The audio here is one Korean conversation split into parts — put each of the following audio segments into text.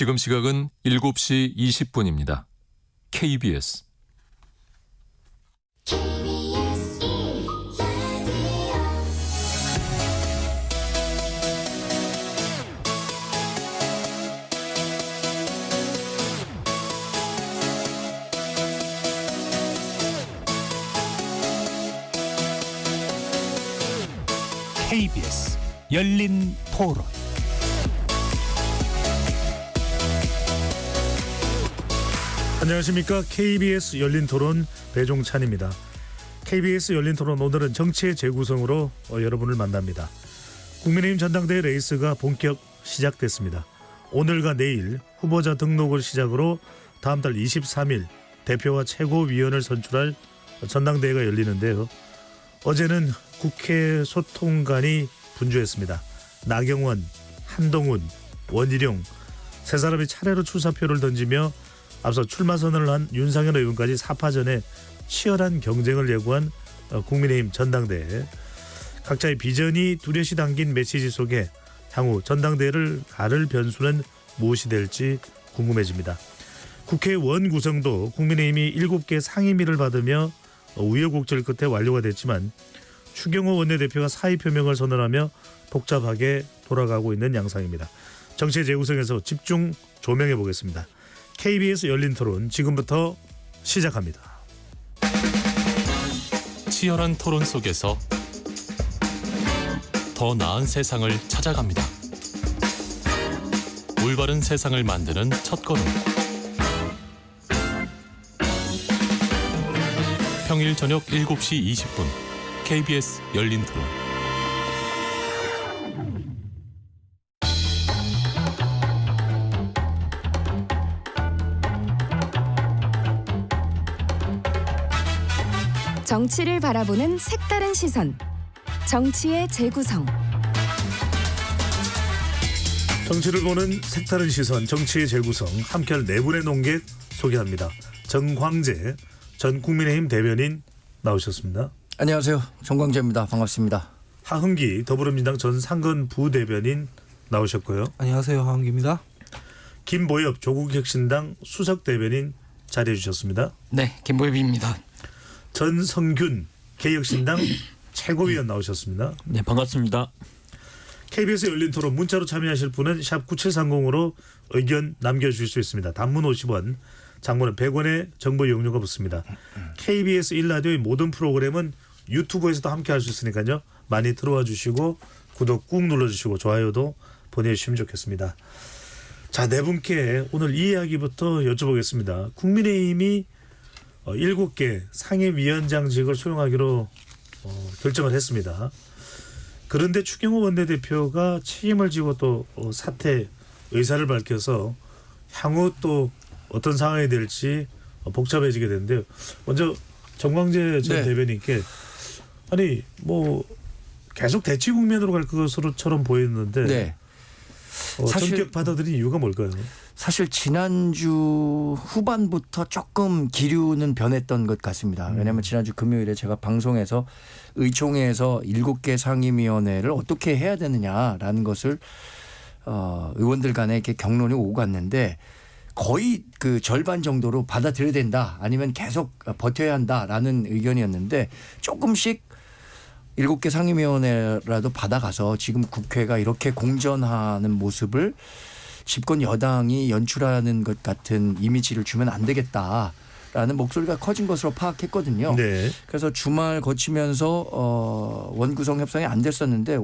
지금 시각은 7시 20분입니다. KBS KBS 열린 토론. 안녕하십니까. KBS 열린 토론 배종찬입니다. KBS 열린 토론 오늘은 정치의 재구성으로 여러분을 만납니다. 국민의힘 전당대회 레이스가 본격 시작됐습니다. 오늘과 내일 후보자 등록을 시작으로 다음 달 23일 대표와 최고위원을 선출할 전당대회가 열리는데요. 어제는 국회 소통관이 분주했습니다. 나경원, 한동훈, 원희룡 세 사람이 차례로 출사표를 던지며 앞서 출마 선언을 한 윤상현 의원까지 4파전에 치열한 경쟁을 예고한 국민의힘 전당대회. 각자의 비전이 뚜렷이 담긴 메시지 속에 향후 전당대회를 가를 변수는 무엇이 될지 궁금해집니다. 국회 원 구성도 국민의힘이 7개 상임위를 받으며 우여곡절 끝에 완료가 됐지만 추경호 원내대표가 사의 표명을 선언하며 복잡하게 돌아가고 있는 양상입니다. 정치의 재구성에서 집중 조명해 보겠습니다. KBS 열린 토론 지금부터 시작합니다. 치열한 토론 속에서 더 나은 세상을 찾아갑니다. 올바른 세상을 만드는 첫걸음. 평일 저녁 7시 20분 KBS 열린 토론. 정치를 바라보는 색다른 시선. 정치의 재구성. 정치를 보는 색다른 시선, 정치의 재구성. 함께할 네 분의 논객 소개합니다. 정광재 전 국민의힘 대변인 나오셨습니다. 안녕하세요. 정광재입니다. 반갑습니다. 하흥기 더불어민주당 전 상근 부대변인 나오셨고요. 안녕하세요. 하은기입니다. 김보엽 조국혁신당 수석 대변인 자리해 주셨습니다. 네, 김보엽입니다. 전성균 개혁신당 최고위원 나오셨습니다. 네, 반갑습니다. KBS 열린 토론 문자로 참여하실 분은 샵 9730으로 의견 남겨주실 수 있습니다. 단문 50원, 장문은 100원의 정보 이용료가 붙습니다. KBS 1라디오의 모든 프로그램은 유튜브에서도 함께할 수 있으니까요. 많이 들어와 주시고 구독 꾹 눌러주시고 좋아요도 보내주시면 좋겠습니다. 자, 네 분께 오늘 이 이야기부터 여쭤보겠습니다. 국민의힘이 7개 상임위원장직을 소용하기로 결정을 했습니다. 그런데 추경호 원내대표가 책임을 지고 또 사퇴 의사를 밝혀서 향후 또 어떤 상황이 될지 복잡해지게 되는데요. 먼저 정광재 전 대변인께 아니 뭐 계속 대치 국면으로 갈 것으로처럼 보였는데 네. 전격 받아들인 이유가 뭘까요? 사실 지난주 후반부터 조금 기류는 변했던 것 같습니다. 왜냐하면 지난주 금요일에 제가 방송에서 의총회에서 7개 상임위원회를 어떻게 해야 되느냐라는 것을 의원들 간에 이렇게 경론이 오고 갔는데 거의 그 절반 정도로 받아들여야 된다 아니면 계속 버텨야 한다라는 의견이었는데 조금씩 7개 상임위원회라도 받아가서 지금 국회가 이렇게 공전하는 모습을 집권 여당이 연출하는 것 같은 이미지를 주면 안 되겠다라는 목소리가 커진 것으로 파악했거든요. 네. 그래서 주말 거치면서 원구성 협상이 안 됐었는데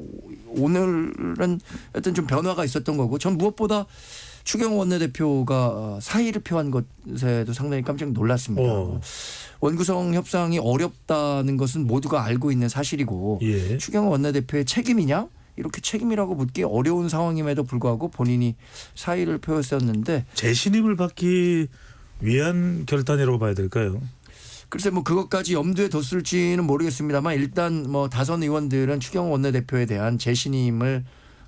오늘은 하여튼 좀 변화가 있었던 거고 전 무엇보다 추경호 원내대표가 사의를 표한 것에도 상당히 깜짝 놀랐습니다. 원구성 협상이 어렵다는 것은 모두가 알고 있는 사실이고 예. 추경호 원내대표의 책임이냐? 이렇게 책임이라고 묻기 어려운 상황임에도 불구하고 본인이 사의를 표했었는데 재신임을 받기 위한 결단이라고 봐야 될까요? 글쎄 뭐 그것까지 염두에 뒀을지는 모르겠습니다만 일단 뭐 다선 의원들은 추경호 원내대표에 대한 재신임을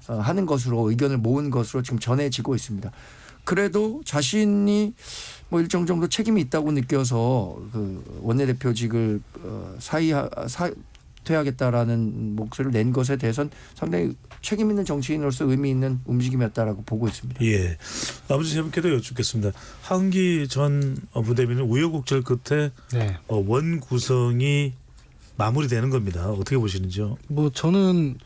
하는 것으로 의견을 모은 것으로 지금 전해지고 있습니다. 그래도 자신이 뭐 일정 정도 책임이 있다고 느껴서 그 원내대표직을 후퇴하겠다라는 목소리를 낸 것에 대해서는 상당히 책임 있는 정치인으로서 의미 있는 움직임이었다라고 보고 있습니다. 예. 아버지 재밌게도 여쭙겠습니다. 하은기 전 부대변인 우여곡절 끝에 네. 원 구성이 마무리되는 겁니다. 어떻게 보시는지요? 뭐 저는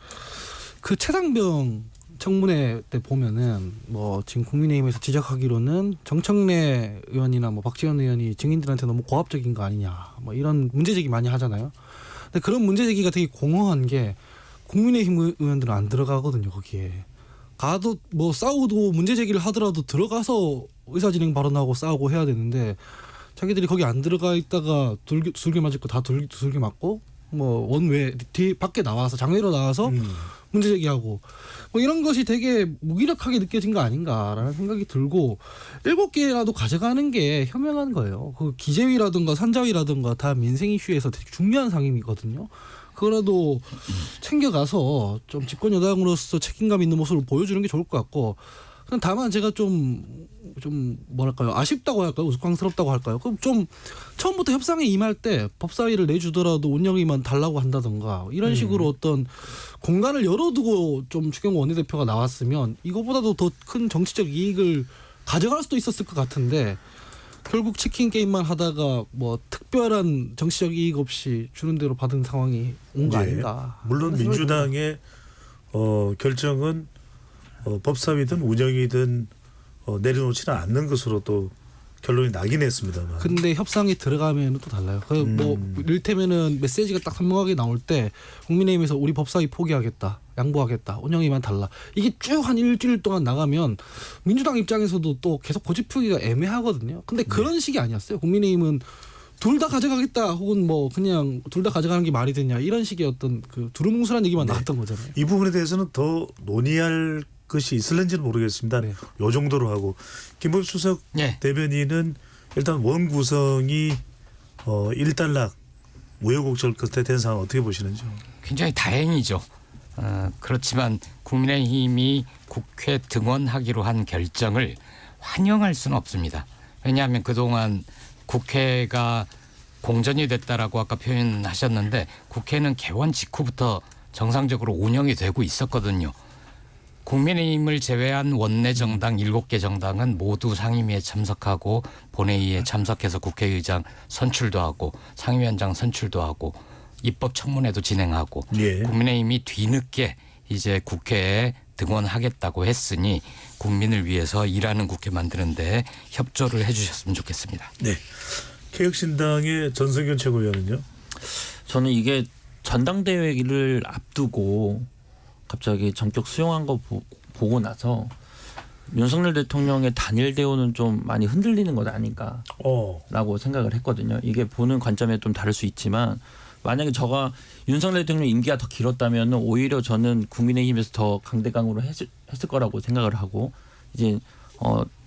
그 최상병 청문회 때 보면은 뭐 지금 국민의힘에서 지적하기로는 정청래 의원이나 뭐 박지원 의원이 증인들한테 너무 고압적인 거 아니냐 뭐 이런 문제제기 많이 하잖아요. 근데 그런 문제제기가 되게 공허한 게 국민의힘 의원들은 안 들어가거든요. 거기에 가도 뭐 싸우고 문제제기를 하더라도 들어가서 의사진행 발언하고 싸우고 해야 되는데 자기들이 거기 안 들어가 있다가 둘게 맞을 거 다 둘게 맞고 뭐 원외 뒤 밖에 나와서 장외로 나와서 문제 제기하고 뭐 이런 것이 되게 무기력하게 느껴진 거 아닌가라는 생각이 들고 7개라도 가져가는 게 현명한 거예요. 그 기재위라든가 산자위라든가 다 민생 이슈에서 되게 중요한 상임이거든요. 그거라도 챙겨가서 좀 집권 여당으로서 책임감 있는 모습을 보여주는 게 좋을 것 같고 다만 제가 좀 뭐랄까요 아쉽다고 할까요 우스꽝스럽다고 할까요 그럼 좀 처음부터 협상에 임할 때 법사위를 내주더라도 운영위만 달라고 한다던가 이런 식으로 어떤 공간을 열어두고 좀 추경호 원내대표가 나왔으면 이거보다도 더 큰 정치적 이익을 가져갈 수도 있었을 것 같은데 결국 치킨 게임만 하다가 뭐 특별한 정치적 이익 없이 주는 대로 받은 상황이 온 거 아닌가. 물론 민주당의 결정은 법사위든 운영이든 내려놓지는 않는 것으로 또 결론이 나긴 했습니다만. 근데 협상에 들어가면 또 달라요. 뭐 이를테면은 메시지가 딱 선명하게 나올 때 국민의힘에서 우리 법사위 포기하겠다, 양보하겠다, 운영위만 달라. 이게 쭉 한 일주일 동안 나가면 민주당 입장에서도 또 계속 고집하기가 애매하거든요. 근데 그런 식이 아니었어요. 국민의힘은 둘 다 가져가겠다, 혹은 뭐 그냥 둘 다 가져가는 게 말이 되냐 이런 식의 어떤 그 두루뭉술한 얘기만 나왔던 거잖아요. 이 부분에 대해서는 더 논의할 것이 있을는지는 모르겠습니다. 네. 요 정도로 하고 김범수 수석 대변인은 일단 원 구성이 일단락 우여곡절 끝에 된 상황 어떻게 보시는지요? 굉장히 다행이죠. 그렇지만 국민의힘이 국회 등원하기로 한 결정을 환영할 수는 없습니다. 왜냐하면 그동안 국회가 공전이 됐다라고 아까 표현하셨는데 국회는 개원 직후부터 정상적으로 운영이 되고 있었거든요. 국민의힘을 제외한 원내 정당 7개 정당은 모두 상임위에 참석하고 본회의에 참석해서 국회의장 선출도 하고 상임위원장 선출도 하고 입법 청문회도 진행하고 국민의힘이 뒤늦게 이제 국회에 등원하겠다고 했으니 국민을 위해서 일하는 국회 만드는 데 협조를 해 주셨으면 좋겠습니다. 네. 개혁신당의 전성현 최고위원은요? 저는 이게 전당대회를 앞두고 갑자기 전격 수용한 거 보고 나서 윤석열 대통령의 단일 대우는 좀 많이 흔들리는 것 아닌가라고 생각을 했거든요. 이게 보는 관점에 좀 다를 수 있지만 만약에 저가 윤석열 대통령 임기가 더 길었다면 오히려 저는 국민의힘에서 더 강대강으로 했을 거라고 생각을 하고 이제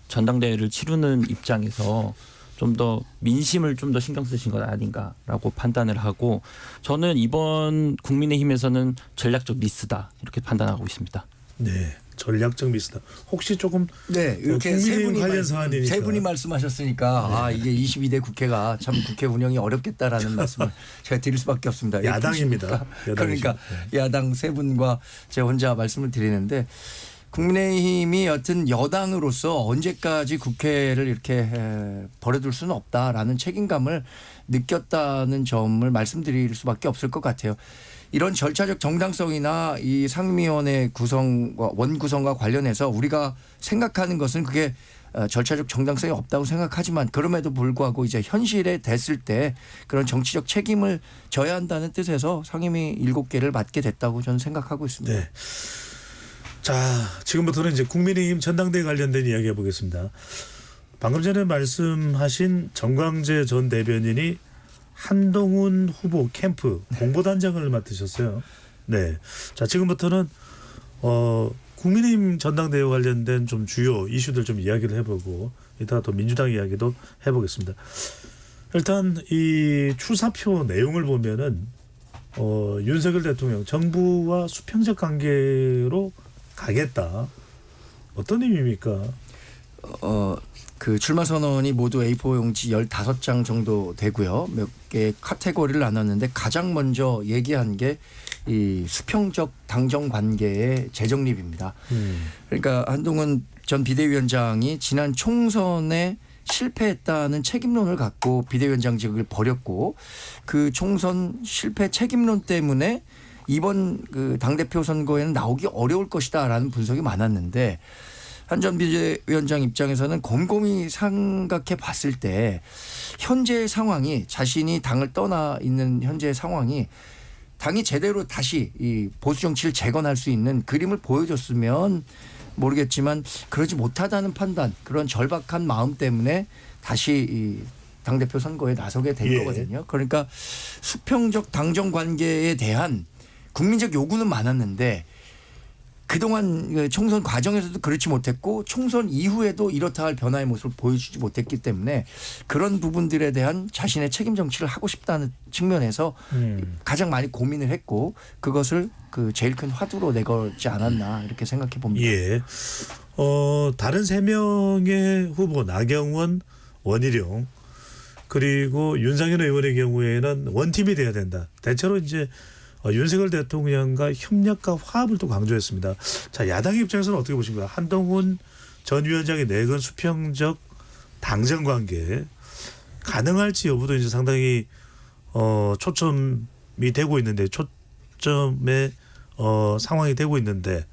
전당대회를 치르는 입장에서 좀 더 민심을 좀 더 신경 쓰신 것 아닌가라고 판단을 하고 저는 이번 국민의힘에서는 전략적 미스다 이렇게 판단하고 있습니다. 네, 전략적 미스다. 혹시 조금 네, 이렇게 세 분이 말씀하셨으니까 이게 22대 국회가 참 국회 운영이 어렵겠다라는 말씀을 제가 드릴 수밖에 없습니다. 야당입니다. 그러니까 야당 세 분과 제가 혼자 말씀을 드리는데 국민의힘이 여튼 여당으로서 언제까지 국회를 이렇게 버려둘 수는 없다라는 책임감을 느꼈다는 점을 말씀드릴 수밖에 없을 것 같아요. 이런 절차적 정당성이나 이 상임위원회 구성과 원구성과 관련해서 우리가 생각하는 것은 그게 절차적 정당성이 없다고 생각하지만 그럼에도 불구하고 이제 현실에 됐을 때 그런 정치적 책임을 져야 한다는 뜻에서 상임위 7개를 맡게 됐다고 저는 생각하고 있습니다. 네. 자, 지금부터는 이제 국민의힘 전당대회 관련된 이야기 해보겠습니다. 방금 전에 말씀하신 정광재 전 대변인이 한동훈 후보 캠프 공보단장을 맡으셨어요. 네. 자, 지금부터는 국민의힘 전당대회 관련된 좀 주요 이슈들 좀 이야기를 해보고 이따가 또 민주당 이야기도 해보겠습니다. 일단 이 출사표 내용을 보면은 윤석열 대통령 정부와 수평적 관계로 가겠다. 어떤 의미입니까? 그 출마 선언이 모두 A4 용지 15장 정도 되고요. 몇 개 카테고리를 나눴는데 가장 먼저 얘기한 게 이 수평적 당정 관계의 재정립입니다. 그러니까 한동훈 전 비대위원장이 지난 총선에 실패했다는 책임론을 갖고 비대위원장직을 버렸고 그 총선 실패 책임론 때문에 이번 그 당대표 선거에는 나오기 어려울 것이다라는 분석이 많았는데 한 전 비대위원장 입장에서는 곰곰이 생각해 봤을 때 현재 상황이 자신이 당을 떠나 있는 현재 상황이 당이 제대로 다시 이 보수 정치를 재건할 수 있는 그림을 보여줬으면 모르겠지만 그러지 못하다는 판단 그런 절박한 마음 때문에 다시 이 당대표 선거에 나서게 된 예. 거거든요. 그러니까 수평적 당정 관계에 대한 국민적 요구는 많았는데 그동안 총선 과정에서도 그렇지 못했고 총선 이후에도 이렇다 할 변화의 모습을 보여주지 못했기 때문에 그런 부분들에 대한 자신의 책임 정치를 하고 싶다는 측면에서 가장 많이 고민을 했고 그것을 그 제일 큰 화두로 내걸지 않았나 이렇게 생각해 봅니다. 예. 다른 3명의 후보 나경원, 원희룡 그리고 윤상현 의원의 경우에는 원팀이 돼야 된다. 대체로 이제 윤석열 대통령과 협력과 화합을 또 강조했습니다. 자, 야당 입장에서는 어떻게 보십니까? 한동훈 전 위원장이 내건 수평적 당정 관계 가능할지 여부도 이제 상당히 초점이 되고 있는데 초점의 상황이 되고 있는데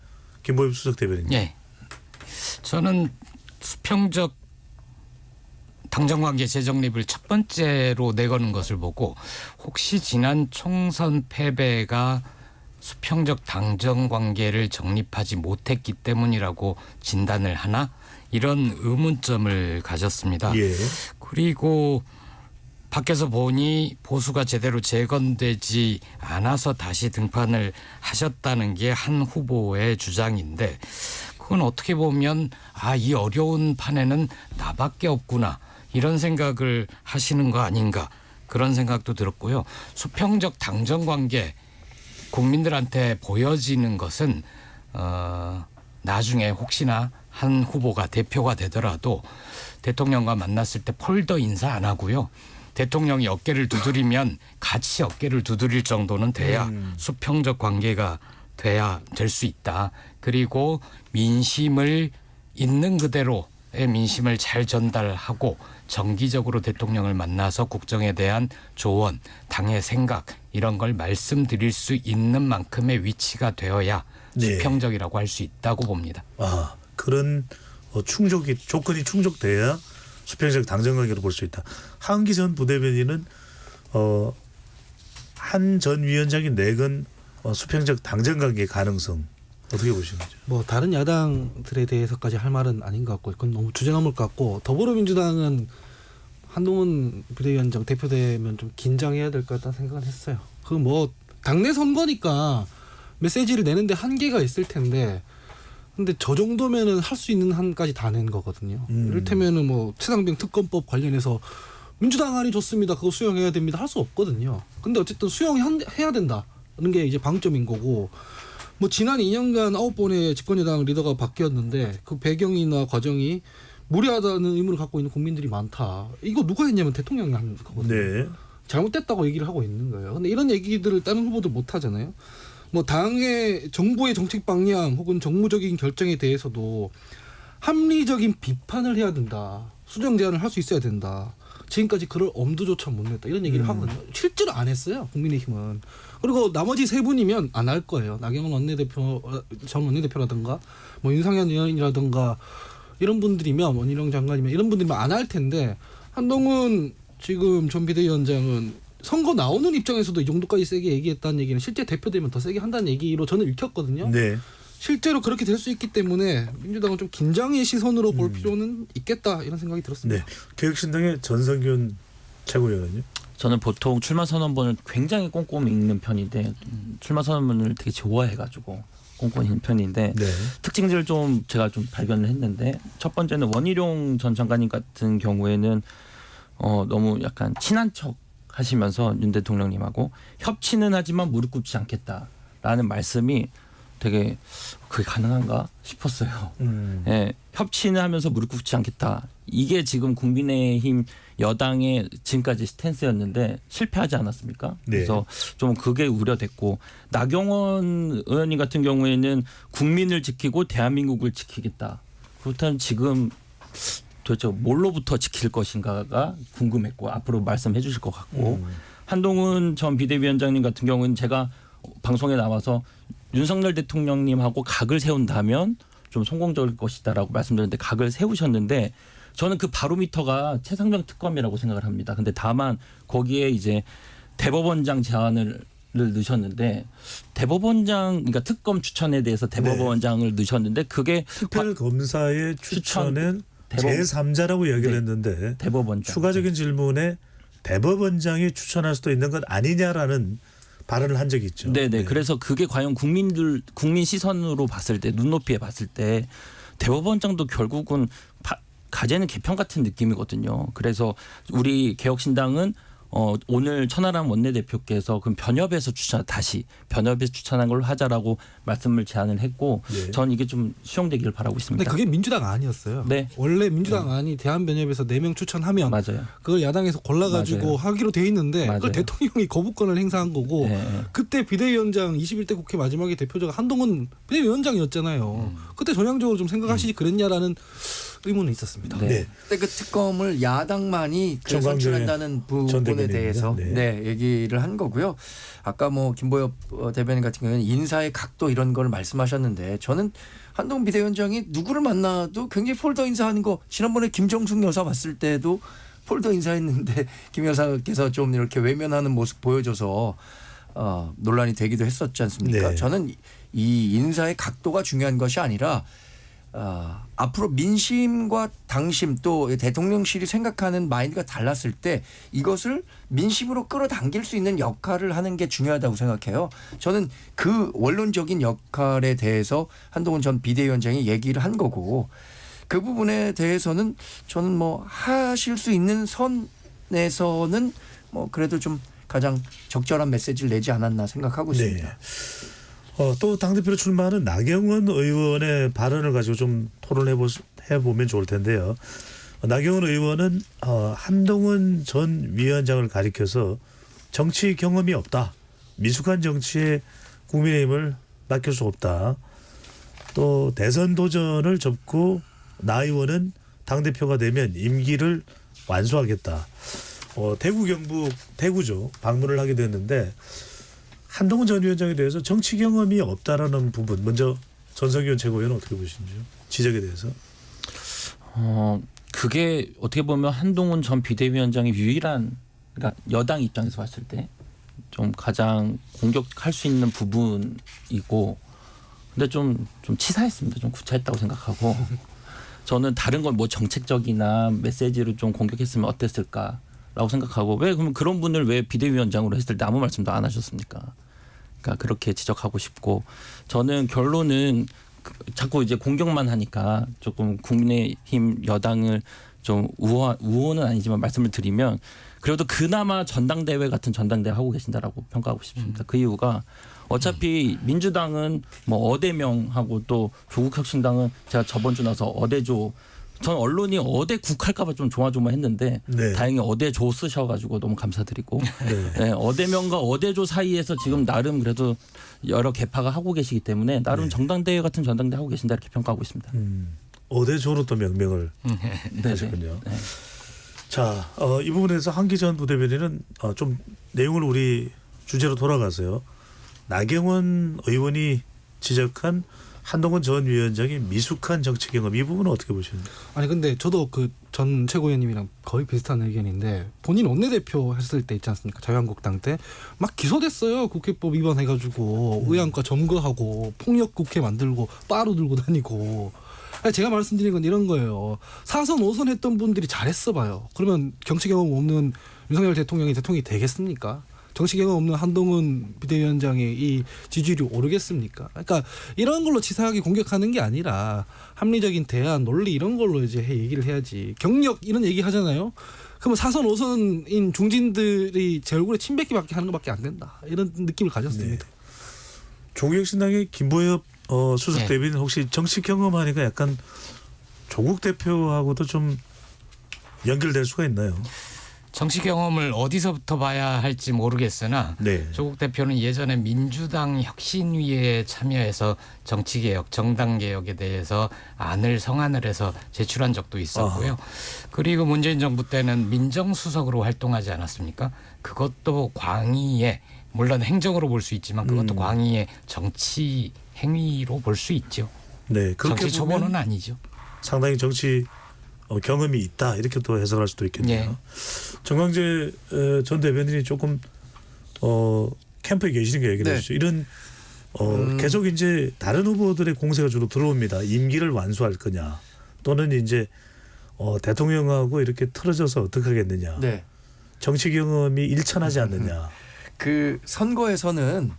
김보엽 수석 대변인님. 예. 저는 수평적 당정관계 재정립을 첫 번째로 내거는 것을 보고 혹시 지난 총선 패배가 수평적 당정관계를 정립하지 못했기 때문이라고 진단을 하나 이런 의문점을 가졌습니다. 예. 그리고 밖에서 보니 보수가 제대로 재건되지 않아서 다시 등판을 하셨다는 게 한 후보의 주장인데 그건 어떻게 보면 이 어려운 판에는 나밖에 없구나. 이런 생각을 하시는 거 아닌가 그런 생각도 들었고요. 수평적 당정관계 국민들한테 보여지는 것은 나중에 혹시나 한 후보가 대표가 되더라도 대통령과 만났을 때 폴더 인사 안 하고요. 대통령이 어깨를 두드리면 같이 어깨를 두드릴 정도는 돼야 수평적 관계가 돼야 될 수 있다. 그리고 민심을 있는 그대로의 민심을 잘 전달하고 정기적으로 대통령을 만나서 국정에 대한 조언, 당의 생각 이런 걸 말씀드릴 수 있는 만큼의 위치가 되어야 네. 수평적이라고 할 수 있다고 봅니다. 그런 조건이 충족돼야 수평적 당정관계로 볼 수 있다. 하은기 전 부대변인은 한 전 위원장이 내건 수평적 당정관계 가능성 어떻게 보시는지? 뭐 다른 야당들에 대해서까지 할 말은 아닌 것 같고 그건 너무 주제넘을 것 같고 더불어민주당은 한동훈 비대위원장 대표되면 좀 긴장해야 될 것 같다는 생각을 했어요. 그 뭐 당내 선거니까 메시지를 내는데 한계가 있을 텐데 근데 저 정도면은 할 수 있는 한까지 다 낸 거거든요. 이를테면은 뭐 최상병 특검법 관련해서 민주당안이 좋습니다. 그거 수용해야 됩니다. 할 수 없거든요. 근데 어쨌든 수용해야 된다는 게 이제 방점인 거고 뭐 지난 2년간 9번의 집권여당 리더가 바뀌었는데 그 배경이나 과정이 무리하다는 의문을 갖고 있는 국민들이 많다. 이거 누가 했냐면 대통령이 한 거거든요. 네. 잘못됐다고 얘기를 하고 있는 거예요. 근데 이런 얘기들을 다른 후보들 못 하잖아요. 뭐 당의 정부의 정책 방향 혹은 정무적인 결정에 대해서도 합리적인 비판을 해야 된다. 수정 제안을 할 수 있어야 된다. 지금까지 그럴 엄두조차 못 냈다. 이런 얘기를 하거든요. 실제로 안 했어요. 국민의힘은. 그리고 나머지 세 분이면 안 할 거예요. 나경원 원내대표, 전 원내대표라든가 뭐 윤상현 의원이라든가 이런 분들이면 원희룡 장관이면 이런 분들이면 안 할 텐데 한동훈 지금 전 비대위원장은 선거 나오는 입장에서도 이 정도까지 세게 얘기했다는 얘기는 실제 대표되면 더 세게 한다는 얘기로 저는 읽혔거든요. 네. 실제로 그렇게 될 수 있기 때문에 민주당은 좀 긴장의 시선으로 볼 필요는 있겠다 이런 생각이 들었습니다. 네. 개혁신당의 전성균 최고위원은요? 저는 보통 출마 선언문을 굉장히 꼼꼼히 읽는 편인데 출마 선언문을 되게 좋아해가지고 꼼꼼히 읽는 편인데 네. 특징들을 좀 제가 좀 발견을 했는데 첫 번째는 원희룡 전 장관님 같은 경우에는 너무 약간 친한 척 하시면서 윤 대통령님하고 협치는 하지만 무릎 꿇지 않겠다라는 말씀이 되게 그게 가능한가 싶었어요. 예, 협치는 하면서 무릎 꿇지 않겠다. 이게 지금 국민의힘 여당의 지금까지 스탠스였는데 실패하지 않았습니까? 네. 그래서 좀 그게 우려됐고 나경원 의원님 같은 경우에는 국민을 지키고 대한민국을 지키겠다. 그렇다면 지금 도대체 뭘로부터 지킬 것인가가 궁금했고 앞으로 말씀해 주실 것 같고 한동훈 전 비대위원장님 같은 경우는 제가 방송에 나와서 윤석열 대통령님하고 각을 세운다면 좀 성공적일 것이다라고 말씀드렸는데 각을 세우셨는데 저는 그 바로미터가 최상병 특검이라고 생각을 합니다. 근데 다만 거기에 이제 대법원장 제안을 넣으셨는데 대법원장 그러니까 특검 추천에 대해서 대법원장을 넣으셨는데 그게 특별검사의 추천은 제3자라고 이야기를 네. 했는데 대법원장 추가적인 질문에 대법원장이 추천할 수도 있는 것 아니냐라는 발언을 한 적이 있죠. 네네. 네. 그래서 그게 과연 국민 시선으로 봤을 때 눈높이에 봤을 때 대법원장도 결국은 가재는 개편 같은 느낌이거든요. 그래서 우리 개혁신당은 오늘 천하람 원내대표께서 그럼 변협에서 다시 변협에서 추천한 걸로 하자라고 말씀을 제안을 했고 네. 전 이게 좀 수용되기를 바라고 있습니다. 근데 그게 민주당 아니었어요. 네. 원래 민주당 안이 대한변협에서 4명 추천하면 맞아요. 그걸 야당에서 골라가지고 맞아요. 하기로 돼 있는데 맞아요. 그걸 대통령이 거부권을 행사한 거고 네. 그때 비대위원장 21대 국회 마지막에 대표자가 한동훈 비대위원장이었잖아요. 그때 전향적으로 좀 생각하시지 그랬냐라는 의문은 있었습니다. 네. 네. 근데 그 특검을 야당만이 그 정광재 선출한다는 전 부분에 대변인입니다. 대해서 네. 얘기를 한 거고요. 아까 뭐 김보엽 대변인 같은 경우에는 인사의 각도 이런 걸 말씀하셨는데 저는 한동훈 비대위원장이 누구를 만나도 굉장히 폴더 인사하는 거 지난번에 김정숙 여사 봤을 때도 폴더 인사했는데 김 여사께서 좀 이렇게 외면하는 모습 보여줘서 논란이 되기도 했었지 않습니까? 네. 저는 이 인사의 각도가 중요한 것이 아니라 앞으로 민심과 당심 또 대통령실이 생각하는 마인드가 달랐을 때 이것을 민심으로 끌어당길 수 있는 역할을 하는 게 중요하다고 생각해요. 저는 그 원론적인 역할에 대해서 한동훈 전 비대위원장이 얘기를 한 거고 그 부분에 대해서는 저는 뭐 하실 수 있는 선에서는 뭐 그래도 좀 가장 적절한 메시지를 내지 않았나 생각하고 있습니다. 네. 또 당대표로 출마하는 나경원 의원의 발언을 가지고 좀 토론해보면 좋을 텐데요. 나경원 의원은 한동훈 전 위원장을 가리켜서 정치 경험이 없다. 미숙한 정치에 국민의힘을 맡길 수 없다. 또 대선 도전을 접고 나 의원은 당대표가 되면 임기를 완수하겠다. 대구 경북 대구죠. 방문을 하게 됐는데 한동훈 전 위원장에 대해서 정치 경험이 없다라는 부분 먼저 전석위원 최고위원은 어떻게 보시는지요? 지적에 대해서. 그게 어떻게 보면 한동훈 전 비대위원장의 유일한 그러니까 여당 입장에서 봤을 때 좀 가장 공격할 수 있는 부분이고 근데 좀 치사했습니다. 좀 구차했다고 생각하고 저는 다른 걸 뭐 정책적이나 메시지로 좀 공격했으면 어땠을까라고 생각하고 왜 그러면 그런 분을 왜 비대위원장으로 했을 때 아무 말씀도 안 하셨습니까? 그러니까 그렇게 지적하고 싶고 저는 결론은 자꾸 이제 공격만 하니까 조금 국민의힘 여당을 좀 우호는 아니지만 말씀을 드리면 그래도 그나마 전당대회 같은 전당대회 하고 계신다라고 평가하고 싶습니다. 그 이유가 어차피 민주당은 뭐 어대명하고 또 조국혁신당은 제가 저번 주 나서 어대조 전 언론이 어대국할까봐 좀 조마조마했는데 네. 다행히 어대조 쓰셔가지고 너무 감사드리고 네. 네, 어대명과 어대조 사이에서 지금 나름 그래도 여러 개파가 하고 계시기 때문에 나름 네. 정당대회 같은 전당대회 하고 계신다 이렇게 평가하고 있습니다. 어대조로 또 명명을 하셨군요. 네. 자, 이 부분에서 한기전 부대변인은 좀 내용을 우리 주제로 돌아가서요. 나경원 의원이 지적한 한동훈 전 위원장의 미숙한 정치 경험 이 부분은 어떻게 보시는지? 아니 근데 저도 그 전 최고위원님이랑 거의 비슷한 의견인데 본인 원내대표 했을 때 있지 않습니까? 자유한국당 때 막 기소됐어요. 국회법 위반해가지고 의안과 점거하고 폭력 국회 만들고 빠루 들고 다니고. 아니 제가 말씀드린 건 이런 거예요. 4선 5선 했던 분들이 잘했어 봐요. 그러면 정치 경험 없는 윤석열 대통령이 되겠습니까? 정치 경험 없는 한동훈 비대위원장의 이 지지율이 오르겠습니까? 그러니까 이런 걸로 치사하게 공격하는 게 아니라 합리적인 대안, 논리 이런 걸로 이제 얘기를 해야지. 경력 이런 얘기 하잖아요. 그러면 4선, 5선인 중진들이 제 얼굴에 침 뱉기밖에 하는 것밖에 안 된다. 이런 느낌을 가졌습니다. 조국혁신당의 김보엽 수석 예. 대변인 혹시 정치 경험하니까 약간 조국 대표하고도 좀 연결될 수가 있나요? 정치 경험을 어디서부터 봐야 할지 모르겠으나 네. 조국 대표는 예전에 민주당 혁신위에 참여해서 정치개혁, 정당개혁에 대해서 안을 해서 제출한 적도 있었고요. 그리고 문재인 정부 때는 민정수석으로 활동하지 않았습니까? 그것도 광의의 물론 행정으로 볼 수 있지만 그것도 광의의 정치 행위로 볼 수 있죠. 네. 그렇게 정치 보면 초보는 아니죠. 상당히 정치 경험이 있다 이렇게 또 해석할 수도 있겠네요. 예. 정광재 전 대변인이 조금 캠프에 계시니까 얘기를 네. 해주죠. 이런 계속 이제 다른 후보들의 공세가 주로 들어옵니다. 임기를 완수할 거냐 또는 이제 대통령하고 이렇게 틀어져서 어떻게 하겠느냐. 네. 정치 경험이 일천하지 않느냐. 그 선거에서는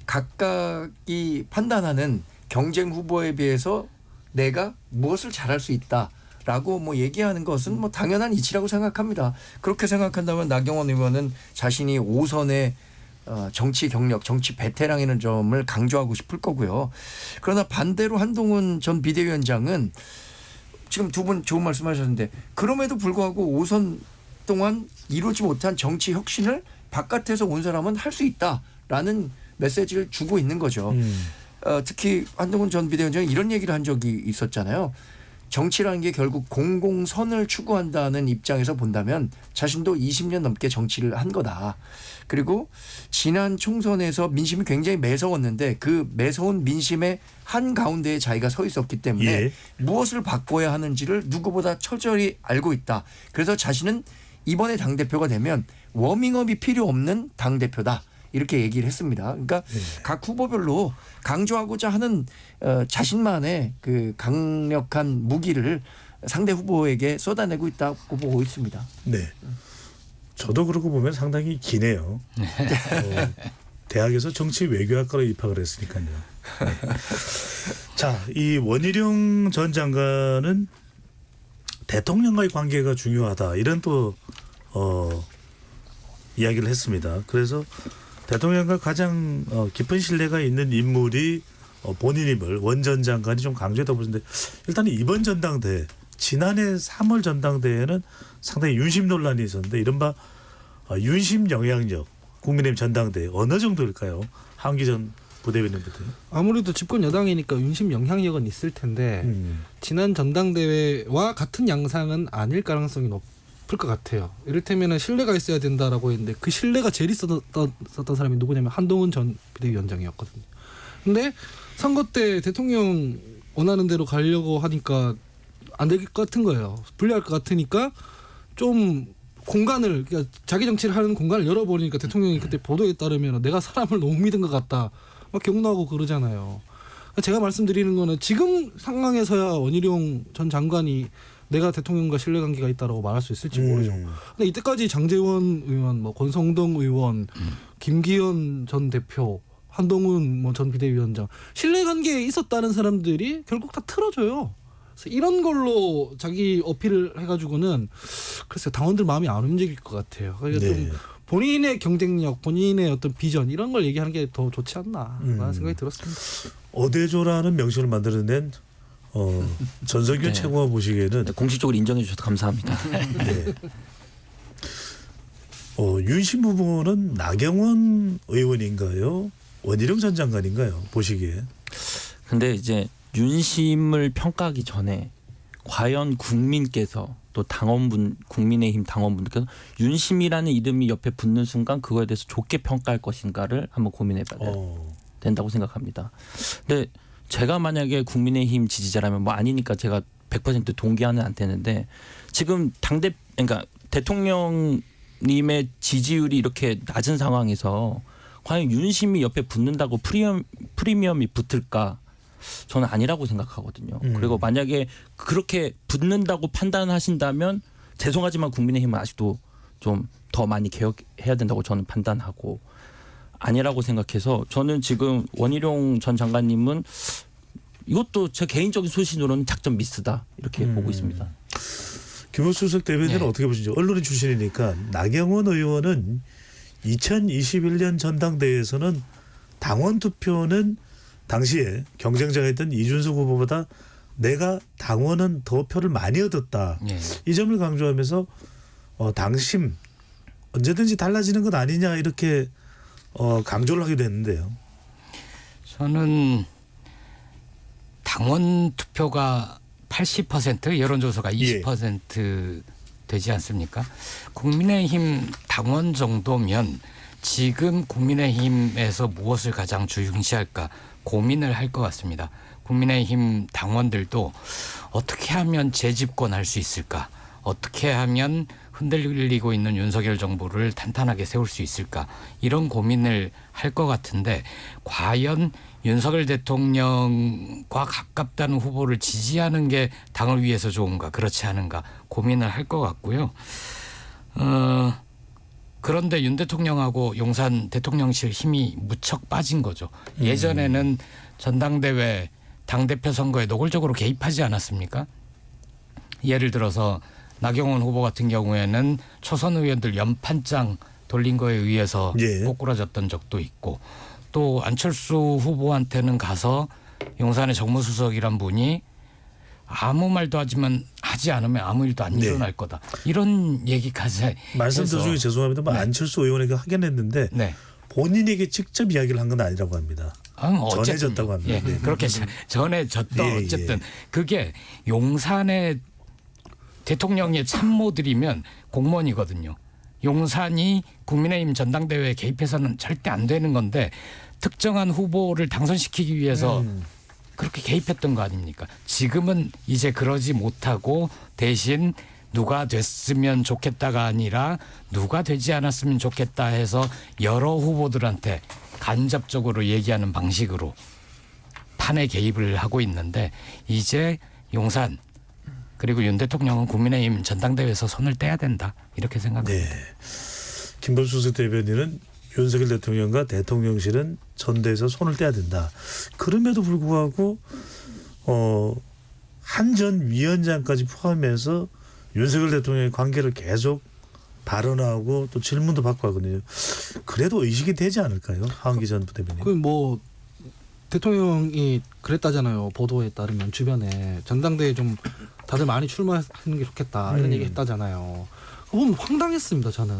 각각이 판단하는 경쟁 후보에 비해서 내가 무엇을 잘할 수 있다라고 뭐 얘기하는 것은 뭐 당연한 이치라고 생각합니다. 그렇게 생각한다면 나경원 의원은 자신이 5선의 정치 경력, 정치 베테랑이라는 점을 강조하고 싶을 거고요. 그러나 반대로 한동훈 전 비대위원장은 지금 두 분 좋은 말씀하셨는데 그럼에도 불구하고 5선 동안 이루지 못한 정치 혁신을 바깥에서 온 사람은 할 수 있다라는 메시지를 주고 있는 거죠. 특히 한동훈 전 비대위원장이 이런 얘기를 한 적이 있었잖아요. 정치라는 게 결국 공공선을 추구한다는 입장에서 본다면 자신도 20년 넘게 정치를 한 거다. 그리고 지난 총선에서 민심이 굉장히 매서웠는데 그 매서운 민심의 한가운데에 자기가 서 있었기 때문에 예. 무엇을 바꿔야 하는지를 누구보다 처절히 알고 있다. 그래서 자신은 이번에 당대표가 되면 워밍업이 필요 없는 당대표다. 이렇게 얘기를 했습니다. 그러니까 각 후보별로 강조하고자 하는 자신만의 그 강력한 무기를 상대 후보에게 쏟아내고 있다고 보고 있습니다. 네. 저도 그러고 보면 상당히 기네요. 대학에서 정치 외교학과로 입학을 했으니까요. 네. 자, 이 원희룡 전 장관은 대통령과의 관계가 중요하다 이런 또 이야기를 했습니다. 그래서 대통령과 가장 깊은 신뢰가 있는 인물이 본인임을 원 전 장관이 좀 강조했다 보는데 일단 이번 전당대회 지난해 3월 전당대회는 상당히 윤심 논란이 있었는데 이른바 윤심 영향력 국민의힘 전당대회 어느 정도일까요? 한기 전 부대변인부터. 아무래도 집권 여당이니까 윤심 영향력은 있을 텐데 지난 전당대회와 같은 양상은 아닐 가능성이 높을 것 같아요. 이를테면 신뢰가 있어야 된다라고 했는데 그 신뢰가 제일 있었던 사람이 누구냐면 한동훈 전 비대위원장이었거든요. 근데 선거 때 대통령 원하는 대로 가려고 하니까 안 될 것 같은 거예요. 불리할 것 같으니까 좀 공간을 그러니까 자기 정치를 하는 공간을 열어버리니까 대통령이 그때 보도에 따르면 내가 사람을 너무 믿은 것 같다 막 경로하고 그러잖아요. 제가 말씀드리는 거는 지금 상황에서야 원희룡 전 장관이 내가 대통령과 신뢰관계가 있다라고 말할 수 있을지 모르죠. 근데 이때까지 장제원 의원, 뭐 권성동 의원, 김기현 전 대표, 한동훈 뭐 전 비대위원장 신뢰관계에 있었다는 사람들이 결국 다 틀어줘요. 그래서 이런 걸로 자기 어필을 해가지고는 글쎄요 당원들 마음이 안 움직일 것 같아요. 그러니까 네. 좀 본인의 경쟁력, 본인의 어떤 비전 이런 걸 얘기하는 게 더 좋지 않나라는 생각이 들었습니다. 어대조라는 명칭을 만들어낸 전성균 네. 최고가 보시기에는 공식적으로 인정해 주셔서 감사합니다. 네. 윤심 후보는 나경원 의원인가요? 원희룡 전 장관인가요? 보시기에. 근데 이제 윤심을 평가하기 전에 과연 국민께서 또 당원분 국민의힘 당원분들께서 윤심이라는 이름이 옆에 붙는 순간 그거에 대해서 좋게 평가할 것인가를 한번 고민해봐야 된다고 생각합니다. 근데 제가 만약에 국민의힘 지지자라면 뭐 아니니까 제가 100% 동의하는 안 되는데 지금 그러니까 대통령님의 지지율이 이렇게 낮은 상황에서 과연 윤심이 옆에 붙는다고 프리미엄이 붙을까? 저는 아니라고 생각하거든요. 그리고 만약에 그렇게 붙는다고 판단하신다면 죄송하지만 국민의힘은 아직도 좀 더 많이 개혁해야 된다고 저는 판단하고 아니라고 생각해서 저는 지금 원희룡 전 장관님은 이것도 제 개인적인 소신으로는 작전 미스다 이렇게 보고 있습니다. 김호수석 대변인은 어떻게 보시죠? 언론인 출신이니까 나경원 의원은 2021년 전당대회에서는 당원 투표는 당시에 경쟁자였던 이준석 후보보다 내가 당원은 더 표를 많이 얻었다. 예. 이 점을 강조하면서 당심 언제든지 달라지는 것 아니냐 이렇게 강조를 하기도 했는데요. 저는 당원 투표가 80% 여론조사가 20% 되지 않습니까? 국민의힘 당원 정도면 지금 국민의힘에서 무엇을 가장 중시할까 고민을 할 것 같습니다. 국민의힘 당원들도 어떻게 하면 재집권할 수 있을까? 어떻게 하면 흔들리고 있는 윤석열 정부를 탄탄하게 세울 수 있을까? 이런 고민을 할 것 같은데 과연 윤석열 대통령과 가깝다는 후보를 지지하는 게 당을 위해서 좋은가 그렇지 않은가 고민을 할 것 같고요. 그런데 윤 대통령하고 용산 대통령실 힘이 무척 빠진 거죠. 예전에는 전당대회 당대표 선거에 노골적으로 개입하지 않았습니까? 예를 들어서 나경원 후보 같은 경우에는 초선 의원들 연판장 돌린 거에 의해서 예. 꼬꾸라졌던 적도 있고 또 안철수 후보한테는 가서 용산의 정무수석이란 분이 아무 말도 하지 않으면 아무 일도 안 네. 일어날 거다. 이런 얘기까지 말씀 해서 도중에 죄송합니다만 네. 안철수 의원에게 하긴 했는데 네. 본인에게 직접 이야기를 한 건 아니라고 합니다. 어쨌든, 전해졌다고 합니다. 예, 네. 그렇게 전해졌다. 예, 어쨌든 예. 그게 용산의 대통령의 참모들이면 공무원이거든요. 용산이 국민의힘 전당대회에 개입해서는 절대 안 되는 건데 특정한 후보를 당선시키기 위해서 그렇게 개입했던 거 아닙니까? 지금은 이제 그러지 못하고 대신 누가 됐으면 좋겠다가 아니라 누가 되지 않았으면 좋겠다 해서 여러 후보들한테 간접적으로 얘기하는 방식으로 판에 개입을 하고 있는데 이제 용산 그리고 윤 대통령은 국민의힘 전당대회에서 손을 떼야 된다 이렇게 생각합니다. 네. 김범수 대변인은 윤석열 대통령과 대통령실은 전대에서 손을 떼야 된다. 그럼에도 불구하고 한 전 위원장까지 포함해서 윤석열 대통령의 관계를 계속 발언하고 또 질문도 받고 하거든요. 그래도 의식이 되지 않을까요? 하은기 전 부대변인. 그 뭐 대통령이 그랬다잖아요. 보도에 따르면 주변에 전당대회 좀 다들 많이 출마하는 게 좋겠다 이런 얘기 했다잖아요. 그거 보면 황당했습니다. 저는.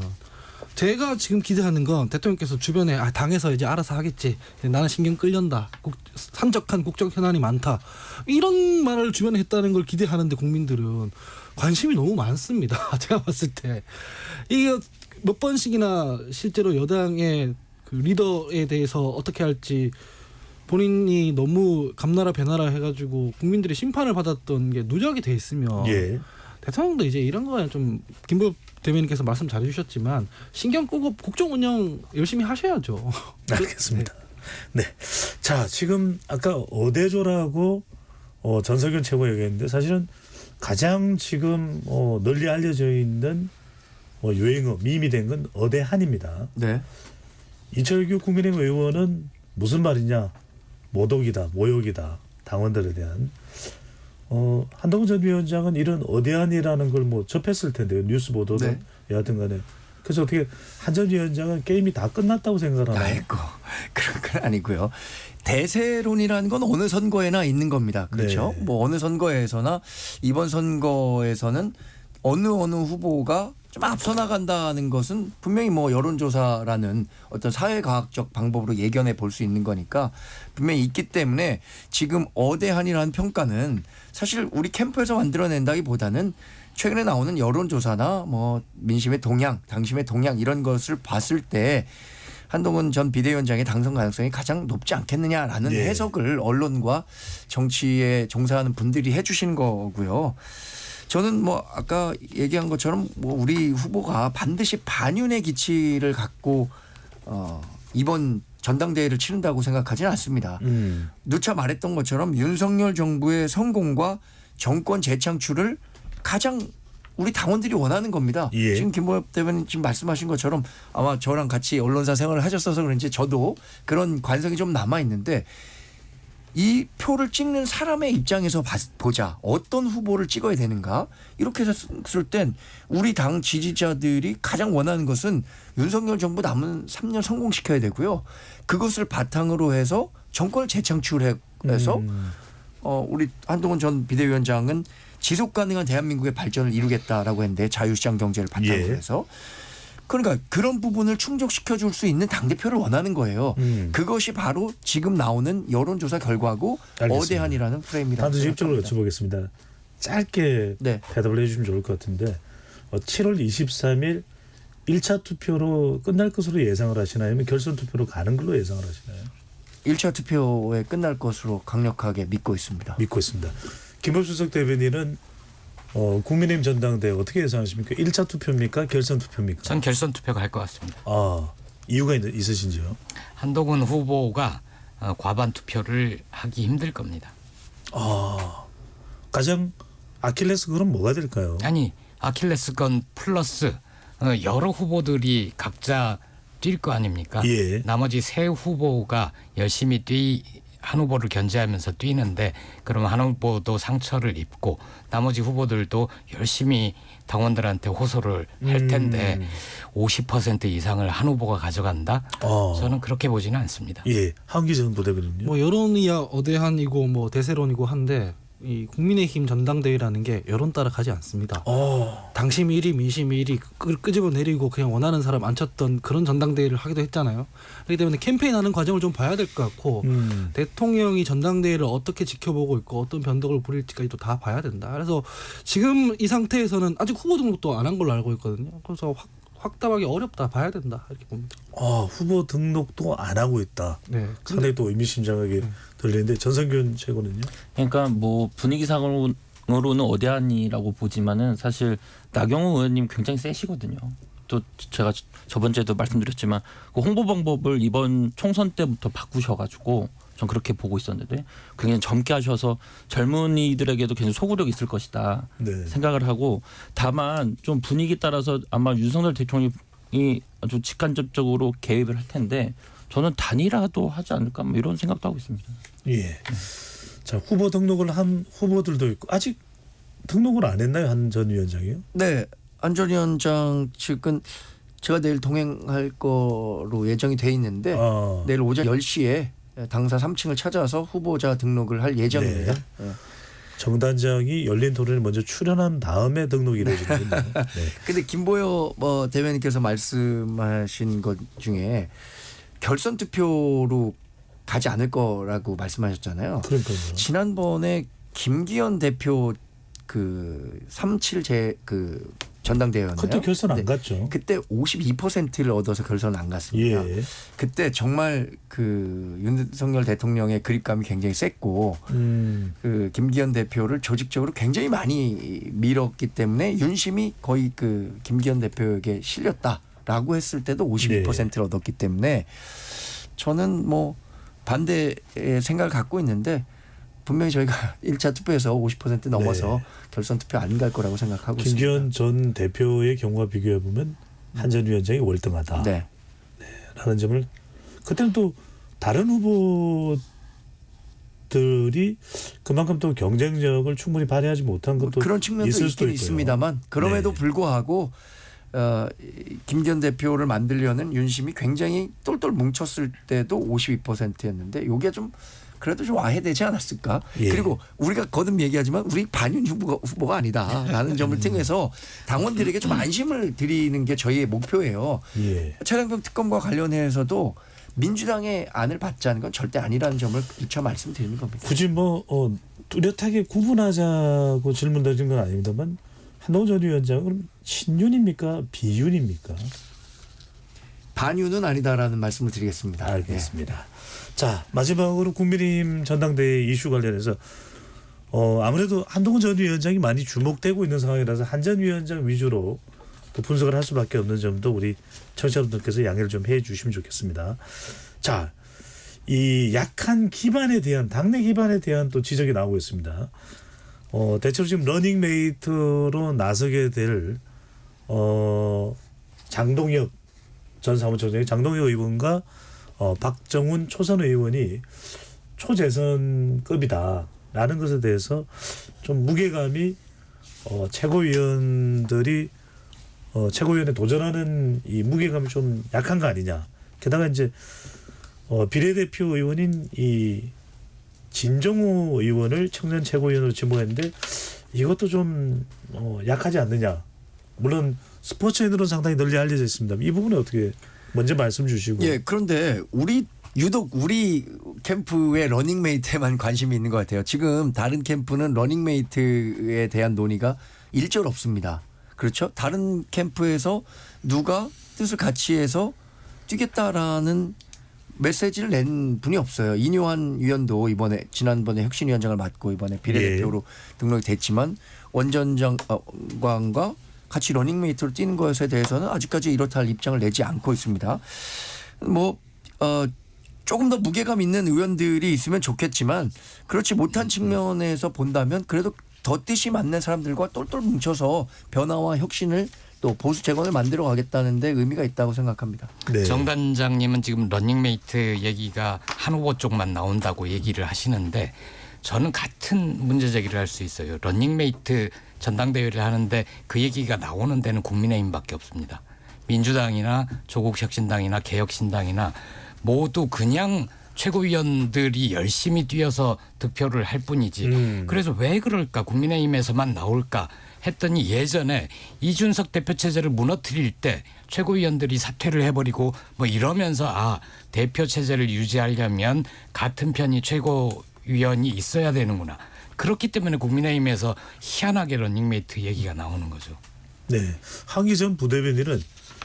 제가 지금 기대하는 건 대통령께서 주변에 당에서 이제 알아서 하겠지. 나는 신경 끌린다. 산적한 국적 현안이 많다. 이런 말을 주변에 했다는 걸 기대하는데 국민들은 관심이 너무 많습니다. 제가 봤을 때. 이게 몇 번씩이나 실제로 여당의 그 리더에 대해서 어떻게 할지 본인이 너무 감나라 배나라 해가지고 국민들의 심판을 받았던 게 누적이 돼 있으면 예. 대통령도 이제 이런 거에 좀 김부엽 대변인께서 말씀 잘해주셨지만 신경 끄고 국정 운영 열심히 하셔야죠. 알겠습니다. 네. 자, 지금 아까 어대조라고 전석현 최고 얘기했는데 사실은 가장 지금 널리 알려져 있는 유행어 밈이 된 건 어대한입니다. 네. 이철규 국민의힘 의원은 무슨 말이냐? 모독이다, 모욕이다, 당원들에 대한. 한동훈 전 위원장은 이런 어대한이라는 걸 뭐 접했을 텐데요. 뉴스 보도든 네. 여하튼 간에. 그래서 어떻게 한 전 위원장은 게임이 다 끝났다고 생각을 하나요? 아이고 그런 건 아니고요. 대세론이라는 건 어느 선거에나 있는 겁니다. 그렇죠? 네. 뭐 어느 선거에서나 이번 선거에서는 어느 후보가 좀 앞서 나간다는 것은 분명히 뭐 여론조사라는 어떤 사회과학적 방법으로 예견해 볼 수 있는 거니까 분명히 있기 때문에 지금 어대한이라는 평가는 사실 우리 캠프에서 만들어낸다기보다는 최근에 나오는 여론조사나 뭐 민심의 동향, 당심의 동향 이런 것을 봤을 때 한동훈 전 비대위원장의 당선 가능성이 가장 높지 않겠느냐라는 네. 해석을 언론과 정치에 종사하는 분들이 해주신 거고요. 저는 뭐 아까 얘기한 것처럼 뭐 우리 후보가 반드시 반윤의 기치를 갖고 이번 전당대회를 치른다고 생각하지는 않습니다. 누차 말했던 것처럼 윤석열 정부의 성공과 정권 재창출을 가장 우리 당원들이 원하는 겁니다. 예. 지금 김보엽 대변인 지금 말씀하신 것처럼 아마 저랑 같이 언론사 생활을 하셨어서 그런지 저도 그런 관성이 좀 남아 있는데 이 표를 찍는 사람의 입장에서 보자. 어떤 후보를 찍어야 되는가? 이렇게 했을 땐 우리 당 지지자들이 가장 원하는 것은 윤석열 정부 남은 3년 성공시켜야 되고요. 그것을 바탕으로 해서 정권을 재창출해서 우리 한동훈 전 비대위원장은 지속 가능한 대한민국의 발전을 이루겠다라고 했는데 자유시장 경제를 바탕으로 예. 해서 그러니까 그런 부분을 충족시켜 줄 수 있는 당대표를 원하는 거예요. 그것이 바로 지금 나오는 여론조사 결과고 알겠습니다. 어대한이라는 프레임이라고 단도직입적으로 생각합니다. 여쭤보겠습니다. 짧게 네. 대답을 해주시면 좋을 것 같은데 7월 23일 1차 투표로 끝날 것으로 예상을 하시나요? 아니면 결선 투표로 가는 걸로 예상을 하시나요? 1차 투표에 끝날 것으로 강력하게 믿고 있습니다. 믿고 있습니다. 김범수석 대변인은 국민의힘 전당대회 어떻게 예상하십니까? 1차 투표입니까? 결선 투표입니까? 전 결선 투표가 할 것 같습니다. 이유가 있으신지요? 한동훈 후보가 과반 투표를 하기 힘들 겁니다. 가장 아킬레스건은 뭐가 될까요? 아니 아킬레스건 플러스 여러 후보들이 각자 뛸 거 아닙니까? 예. 나머지 세 후보가 열심히 한 후보를 견제하면서 뛰는데 그러면 한 후보도 상처를 입고 나머지 후보들도 열심히 당원들한테 호소를 할 텐데 50% 이상을 한 후보가 가져간다? 저는 그렇게 보지는 않습니다. 예, 한기 전 부대변인요. 뭐 여론이야 어대한이고 뭐 대세론이고 한데 이 국민의힘 전당대회라는 게 여론 따라 가지 않습니다. 당심 1위 민심 1위 끄집어 내리고 그냥 원하는 사람 앉혔던 그런 전당대회를 하기도 했잖아요. 그렇기 때문에 캠페인하는 과정을 좀 봐야 될 것 같고 대통령이 전당대회를 어떻게 지켜보고 있고 어떤 변덕을 부릴지까지도 다 봐야 된다. 그래서 지금 이 상태에서는 아직 후보 등록도 안 한 걸로 알고 있거든요. 그래서 확답하기 어렵다. 봐야 된다. 이렇게 봅니다. 후보 등록도 안 하고 있다. 네. 상당히 또 의미심장하게 들리는데 전성균 최고는요? 그러니까 뭐 분위기상으로는 어대한이라고 보지만은 사실 나경원 의원님 굉장히 세시거든요. 또 제가 저번 주에도 말씀드렸지만 그 홍보 방법을 이번 총선 때부터 바꾸셔가지고 전 그렇게 보고 있었는데 굉장히 젊게 하셔서 젊은이들에게도 굉장히 소구력이 있을 것이다 생각을 하고 다만 좀 분위기 따라서 아마 윤석열 대통령이 아주 직간접적으로 개입을 할 텐데 저는 단일화도 하지 않을까 뭐 이런 생각도 하고 있습니다. 예. 자, 후보 등록을 한 후보들도 있고 아직 등록을 안 했나요? 한 전 위원장이요? 네. 안 전 위원장 측은 제가 내일 동행할 거로 예정이 돼 있는데 내일 오전 10시에 당사 3층을 찾아서 후보자 등록을 할 예정입니다. 네. 정단장이 열린 토론에 먼저 출연한 다음에 등록이 이루어지는군요. 네. 근데 김보여 대변인께서 말씀하신 것 중에 결선 투표로 가지 않을 거라고 말씀하셨잖아요. 그러니까요. 지난번에 김기현 대표 37제 전당대회였나요? 그때 결선 안 갔죠. 그때 52%를 얻어서 결선 안 갔습니다. 예. 그때 정말 윤석열 대통령의 그립감이 굉장히 셌고 김기현 대표를 조직적으로 굉장히 많이 밀었기 때문에 윤심이 거의 김기현 대표에게 실렸다라고 했을 때도 52%를 얻었기 때문에 저는 뭐 반대의 생각을 갖고 있는데 분명히 저희가 1차 투표에서 50% 넘어서 결선 투표 안 갈 거라고 생각하고 있습니다. 김기현 전 대표의 경우와 비교해 보면 한 전 위원장이 월등하다. 라는 점을 그때는 또 다른 후보들이 그만큼 또 경쟁력을 충분히 발휘하지 못한 것도 그런 측면도 있을 수도 있긴 있고요. 있습니다만 그럼에도 불구하고 김기현 대표를 만들려는 윤심이 굉장히 똘똘 뭉쳤을 때도 52%였는데 이게 좀 그래도 좀 와해되지 않았을까? 예. 그리고 우리가 거듭 얘기하지만 우리 반윤 후보가 아니다라는 점을 통해서 당원들에게 좀 안심을 드리는 게 저희의 목표예요. 예. 차량병 특검과 관련해서도 민주당의 안을 받자는 건 절대 아니라는 점을 일차 말씀드리는 겁니다. 굳이 뚜렷하게 구분하자고 질문 드린 건 아닙니다만 한동훈 전 위원장은 친윤입니까? 비윤입니까? 반윤은 아니다라는 말씀을 드리겠습니다. 알겠습니다. 자, 마지막으로 국민의힘 전당대회 이슈 관련해서 아무래도 한동훈 전 위원장이 많이 주목되고 있는 상황이라서 한 전 위원장 위주로 또 분석을 할 수밖에 없는 점도 우리 청취자분들께서 양해를 좀 해 주시면 좋겠습니다. 자, 이 약한 기반에 대한 당내 기반에 대한 또 지적이 나오고 있습니다. 대체로 지금 러닝메이트로 나서게 될 장동혁 전 사무총장의 장동혁 의원과 박정훈 초선 의원이 초재선급이다라는 것에 대해서 좀 무게감이 최고위원들이 최고위원에 도전하는 이 무게감이 좀 약한 거 아니냐. 게다가 이제 비례대표 의원인 이 진정호 의원을 청년 최고위원으로 지목했는데 이것도 좀 약하지 않느냐. 물론 스포츠인으로는 상당히 널리 알려져 있습니다. 이 부분에 어떻게 먼저 말씀 주시고. 예, 그런데 유독 우리 캠프의 러닝메이트에만 관심이 있는 것 같아요. 지금 다른 캠프는 러닝메이트에 대한 논의가 일절 없습니다. 그렇죠? 다른 캠프에서 누가 뜻을 같이 해서 뛰겠다라는 메시지를 낸 분이 없어요. 이뇨한 위원도 지난번에 혁신위원장을 맡고 이번에 비례대표로 등록이 됐지만 원전장관과 같이 러닝메이트로 뛰는 것에 대해서는 아직까지 이렇다 할 입장을 내지 않고 있습니다. 조금 더 무게감 있는 의원들이 있으면 좋겠지만 그렇지 못한 측면에서 본다면 그래도 더 뜻이 맞는 사람들과 똘똘 뭉쳐서 변화와 혁신을 또 보수 재건을 만들어 가겠다는 데 의미가 있다고 생각합니다. 네. 정 단장님은 지금 러닝메이트 얘기가 한 후보 쪽만 나온다고 얘기를 하시는데 저는 같은 문제 제기를 할 수 있어요. 러닝메이트 전당대회를 하는데 그 얘기가 나오는 데는 국민의힘밖에 없습니다. 민주당이나 조국혁신당이나 개혁신당이나 모두 그냥 최고위원들이 열심히 뛰어서 득표를 할 뿐이지. 그래서 왜 그럴까? 국민의힘에서만 나올까? 했더니 예전에 이준석 대표 체제를 무너뜨릴 때 최고위원들이 사퇴를 해버리고 뭐 이러면서 대표 체제를 유지하려면 같은 편이 최고위원이 있어야 되는구나. 그렇기 때문에 국민의힘에서 희한하게 러닝메이트 얘기가 나오는 거죠. 네, 한기전 부대변인은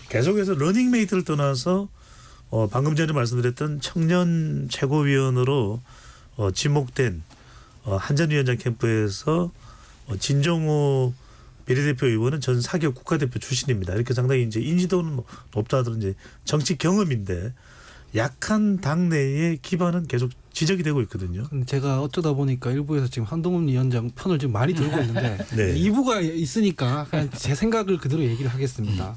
계속해서 러닝메이트를 떠나서 방금 전에 말씀드렸던 청년 최고위원으로 지목된 한전위원장 캠프에서 진정호 비례대표 의원은 전 사기업 국가대표 출신입니다. 이렇게 상당히 이제 인지도는 높다든 이제 정치 경험인데 약한 당내의 기반은 계속 지적이 되고 있거든요. 제가 어쩌다 보니까 일부에서 지금 한동훈 위원장 편을 좀 많이 들고 있는데 네. 2부가 있으니까 그냥 제 생각을 그대로 얘기를 하겠습니다.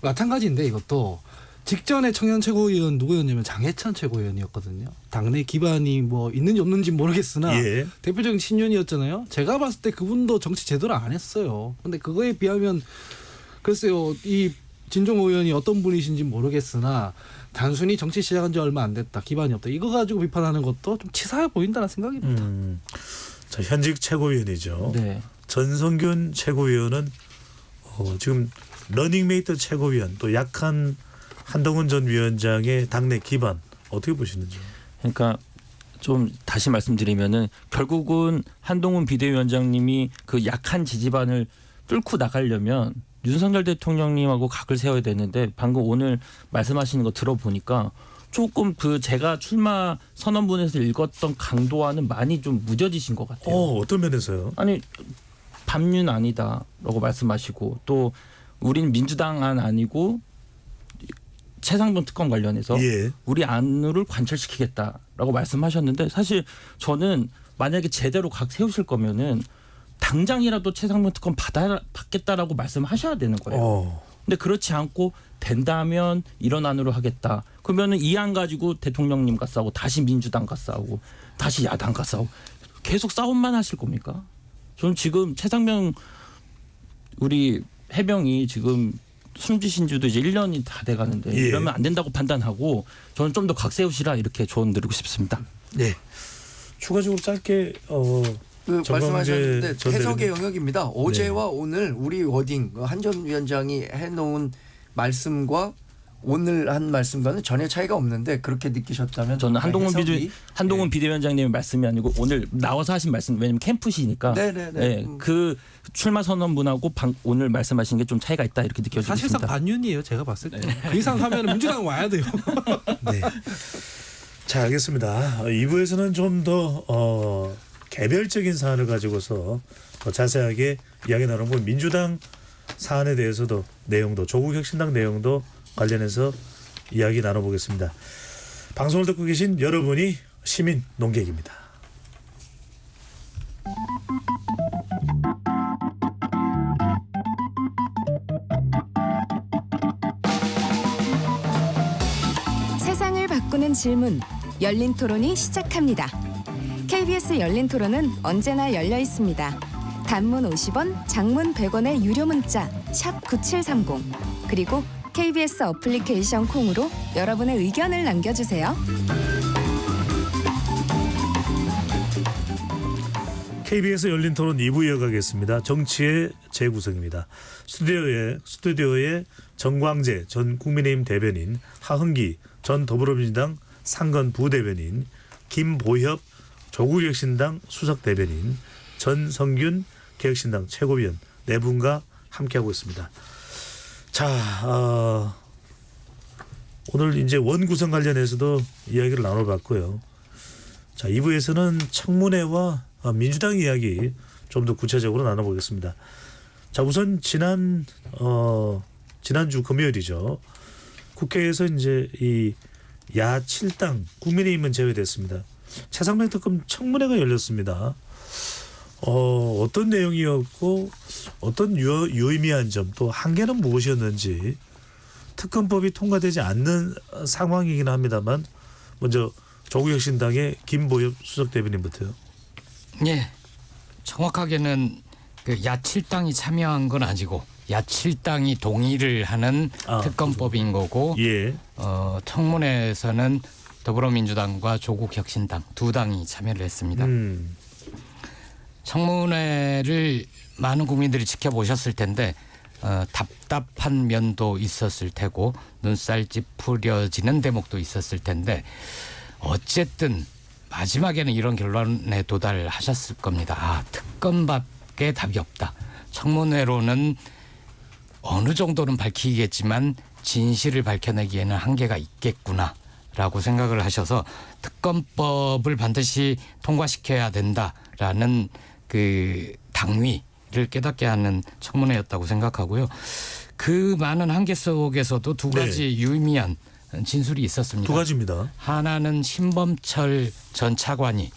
마찬가지인데 이것도 직전에 청년 최고위원 누구였냐면 장해찬 최고위원이었거든요. 당내 기반이 뭐 있는지 없는지 모르겠으나 대표적인 친윤이었잖아요. 제가 봤을 때 그분도 정치 제대로 안 했어요. 근데 그거에 비하면 글쎄요, 이 진정호 의원이 어떤 분이신지 모르겠으나 단순히 정치 시작한 지 얼마 안 됐다, 기반이 없다, 이거 가지고 비판하는 것도 좀 치사해 보인다는 생각이 듭니다. 자, 현직 최고위원이죠. 네. 전성균 최고위원은 지금 러닝메이트 최고위원 또 약한 한동훈 전 위원장의 당내 기반 어떻게 보시는지요? 그러니까 좀 다시 말씀드리면은 결국은 한동훈 비대위원장님이 그 약한 지지반을 뚫고 나가려면 윤석열 대통령님하고 각을 세워야 되는데 방금 오늘 말씀하시는 거 들어보니까 조금 그 제가 출마 선언문에서 읽었던 강도와는 많이 좀 무뎌지신 것 같아요. 어떤 면에서요? 아니 반윤 아니다라고 말씀하시고 또 우린 민주당 안 아니고 최상병 특검 관련해서 우리 안을 관철시키겠다라고 말씀하셨는데 사실 저는 만약에 제대로 각 세우실 거면은 당장이라도 최상병 특검 받겠다라고 말씀하셔야 되는 거예요. 근데 그렇지 않고 된다면 이런 안으로 하겠다. 그러면은 이 안 가지고 대통령님과 싸우고 다시 민주당과 싸우고 다시 야당과 싸우고 계속 싸움만 하실 겁니까? 저는 지금 최상병 우리 해병이 지금 숨지신 지도 이제 1년이 다 돼가는데 이러면 안 된다고 판단하고 저는 좀 더 각 세우시라 이렇게 조언 드리고 싶습니다. 네. 추가적으로 짧게 말씀하셨는데 해석의 영역입니다. 어제와 오늘 우리 워딩 한전 위원장이 해놓은 말씀과 오늘 한 말씀과는 전혀 차이가 없는데 그렇게 느끼셨다면 저는 한동훈 비대위원장님의 말씀이 아니고 오늘 나와서 하신 말씀 왜냐면 캠프시니까 그 출마 선언문하고 오늘 말씀하신 게 좀 차이가 있다 이렇게 느껴지고 있습니다. 사실상 반윤이에요. 제가 봤을 때. 그 이상 하면 민주당 와야 돼요. 네. 자, 알겠습니다. 2부에서는 좀 더 개별적인 사안을 가지고서 더 자세하게 이야기 나눠보고 민주당 사안에 대해서도 내용도 조국혁신당 내용도 관련해서 이야기 나눠보겠습니다. 방송을 듣고 계신 여러분이 시민 농객입니다. 세상을 바꾸는 질문, 열린 토론이 시작합니다. KBS 열린 토론은 언제나 열려 있습니다. 단문 50원, 장문 100원의 유료 문자 샵 9730 그리고 KBS 어플리케이션 콩으로 여러분의 의견을 남겨주세요. KBS 열린 토론 2부 이어가겠습니다. 정치의 재구성입니다. 스튜디오에 정광재 전 국민의힘 대변인, 하흥기 전 더불어민주당 상근 부대변인, 김보협 조국혁신당 수석 대변인, 전성균 개혁신당 최고위원 네 분과 함께하고 있습니다. 자, 오늘 이제 원구성 관련해서도 이야기를 나눠봤고요. 자, 2부에서는 청문회와 민주당 이야기 좀 더 구체적으로 나눠보겠습니다. 자, 우선 지난주 금요일이죠. 국회에서 이제 이 야 7당 국민의힘은 제외됐습니다. 최상병 특검 청문회가 열렸습니다. 어떤 내용이었고 어떤 유의미한 점 또 한계는 무엇이었는지 특검법이 통과되지 않는 상황이긴 합니다만 먼저 조국혁신당의 김보협 수석 대변인부터요. 예, 정확하게는 그 야7당이 참여한 건 아니고 야7당이 동의를 하는 특검법인 거고 예. 청문회에서는 더불어민주당과 조국혁신당 두 당이 참여를 했습니다. 청문회를 많은 국민들이 지켜보셨을 텐데 답답한 면도 있었을 테고 눈살 찌푸려지는 대목도 있었을 텐데 어쨌든 마지막에는 이런 결론에 도달하셨을 겁니다. 특검밖에 답이 없다. 청문회로는 어느 정도는 밝히겠지만 진실을 밝혀내기에는 한계가 있겠구나라고 생각을 하셔서 특검법을 반드시 통과시켜야 된다라는 그 당위를 깨닫게 하는 청문회였다고 생각하고요. 그 많은 한계 속에서도 두 가지 유의미한 진술이 있었습니다. 두 가지입니다. 하나는 신범철 전 차관이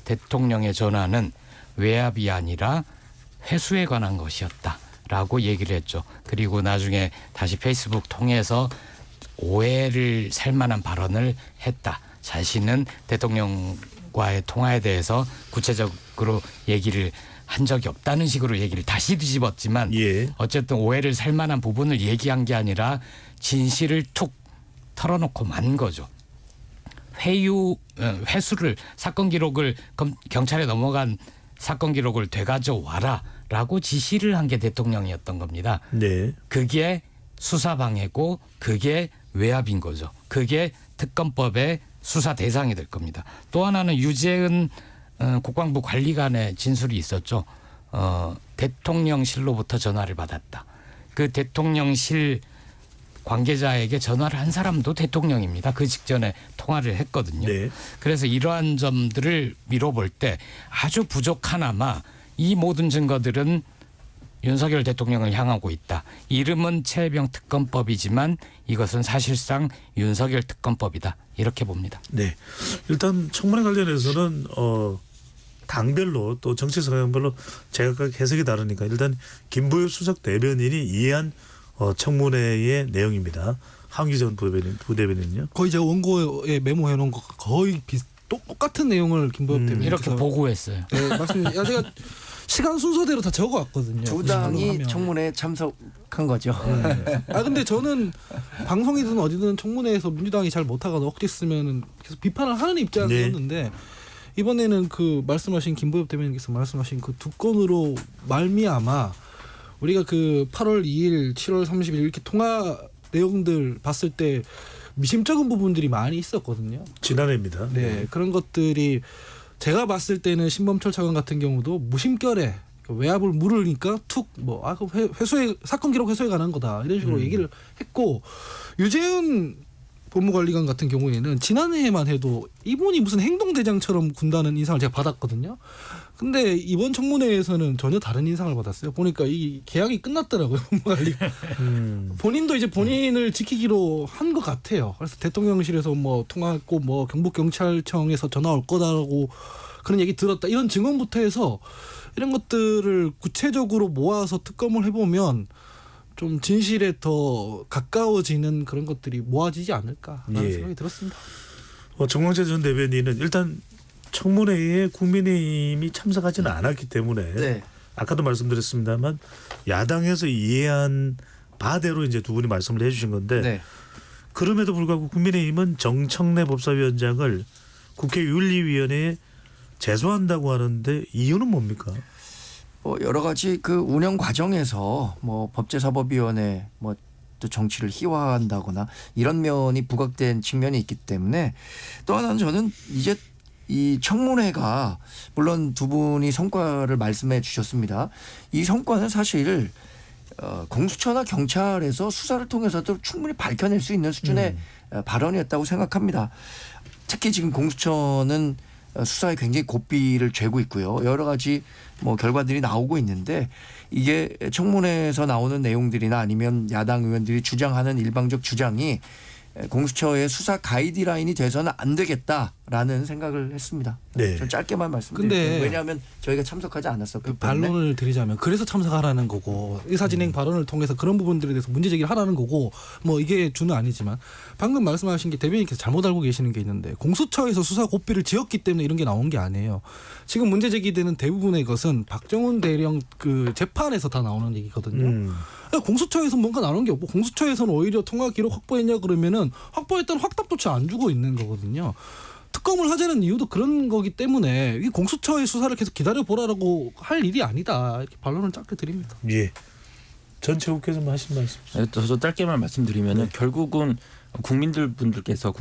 대통령의 전화는 외압이 아니라 회수에 관한 것이었다라고 얘기를 했죠. 그리고 나중에 다시 페이스북 통해서 오해를 살 만한 발언을 했다. 자신은 대통령과의 통화에 대해서 구체적으로 얘기를 한 적이 없다는 식으로 얘기를 다시 뒤집었지만 어쨌든 오해를 살 만한 부분을 얘기한 게 아니라 진실을 툭 털어놓고 만 거죠. 회수를 사건 기록을 경찰에 넘어간 사건 기록을 되가져와라라고 지시를 한 게 대통령이었던 겁니다. 네. 그게 수사방해고 그게 외압인 거죠. 그게 특검법의 수사 대상이 될 겁니다. 또 하나는 유재은 국방부 관리관의 진술이 있었죠. 대통령실로부터 전화를 받았다. 그 대통령실 관계자에게 전화를 한 사람도 대통령입니다. 그 직전에 통화를 했거든요. 네. 그래서 이러한 점들을 미뤄볼 때 아주 부족하나마 이 모든 증거들은 윤석열 대통령을 향하고 있다. 이름은 최혜병 특검법이지만 이것은 사실상 윤석열 특검법이다. 이렇게 봅니다. 네. 일단 청문회 관련해서는 당별로 또 정치 성향별로 제각각 해석이 다르니까 일단 김보협 수석 대변인이 이해한 청문회의 내용입니다. 한기 전 부대변인요. 거의 제가 원고에 메모해 놓은 거 거의 똑같은 내용을 김보협 대변인 이렇게 보고했어요. 네, 맞습니다. 제가 시간 순서대로 다 적어왔거든요. 두 당이 청문회에 참석한 거죠. 근데 저는 방송이든 어디든 청문회에서 민주당이 잘 못하거나 억지 쓰면은 계속 비판을 하는 입장이었는데 이번에는 그 말씀하신 김보협 대변인께서 말씀하신 그 두 건으로 말미암아 우리가 그 8월 2일, 7월 30일 이렇게 통화 내용들 봤을 때 미심쩍은 부분들이 많이 있었거든요. 지난해입니다. 네, 그런 것들이 제가 봤을 때는 신범철 차관 같은 경우도 무심결에 외압을 물으니까 회수에 사건 기록 회수에 관한 거다 이런 식으로 얘기를 했고 유재은 법무관리관 같은 경우에는 지난해에만 해도 이분이 무슨 행동대장처럼 군다는 인상을 제가 받았거든요. 근데 이번 청문회에서는 전혀 다른 인상을 받았어요. 보니까 이 계약이 끝났더라고요. 본인도 이제 본인을 지키기로 한 것 같아요. 그래서 대통령실에서 뭐 통화했고 뭐 경북경찰청에서 전화 올 거다라고 그런 얘기 들었다. 이런 증언부터 해서 이런 것들을 구체적으로 모아서 특검을 해보면 좀 진실에 더 가까워지는 그런 것들이 모아지지 않을까라는 생각이 들었습니다. 정광재 전 대변인은 일단 청문회에 국민의힘이 참석하지는 않았기 때문에 네. 아까도 말씀드렸습니다만 야당에서 이해한 바대로 이제 두 분이 말씀을 해주신 건데 네. 그럼에도 불구하고 국민의힘은 정청래 법사위원장을 국회 윤리위원회에 제소한다고 하는데 이유는 뭡니까? 여러 가지 그 운영 과정에서 뭐 법제사법위원회 뭐 또 정치를 희화한다거나 이런 면이 부각된 측면이 있기 때문에 또 하나는 저는 이제 이 청문회가 물론 두 분이 성과를 말씀해 주셨습니다. 이 성과는 사실 공수처나 경찰에서 수사를 통해서도 충분히 밝혀낼 수 있는 수준의 발언이었다고 생각합니다. 특히 지금 공수처는 수사에 굉장히 고삐를 죄고 있고요. 여러 가지 뭐 결과들이 나오고 있는데 이게 청문회에서 나오는 내용들이나 아니면 야당 의원들이 주장하는 일방적 주장이 공수처의 수사 가이드라인이 돼서는 안 되겠다라는 생각을 했습니다. 네. 좀 짧게만 말씀드릴게요. 근데 왜냐하면 저희가 참석하지 않았었기 때문에. 반론을 드리자면 그래서 참석하라는 거고 의사진행 발언을 통해서 그런 부분들에 대해서 문제 제기를 하라는 거고 뭐 이게 주는 아니지만 방금 말씀하신 게 대변인께서 잘못 알고 계시는 게 있는데 공수처에서 수사 고삐를 지었기 때문에 이런 게 나온 게 아니에요. 지금 문제 제기되는 대부분의 것은 박정훈 대령 그 재판에서 다 나오는 얘기거든요. 공수처에서 뭔가 나오는 게 없고 공수처에서는 오히려 통화 기록 확보했냐 그러면은 확보했다는 확답조차 안 주고 있는 거거든요. 특검을 하자는 이유도 그런 거기 때문에 이 공수처의 수사를 계속 기다려 보라라고 할 일이 아니다. 이렇게 반론을 짧게 드립니다. 예. 전체국께서 하신 말씀. 저도 짧게만 말씀드리면은 네. 결국은 국민께서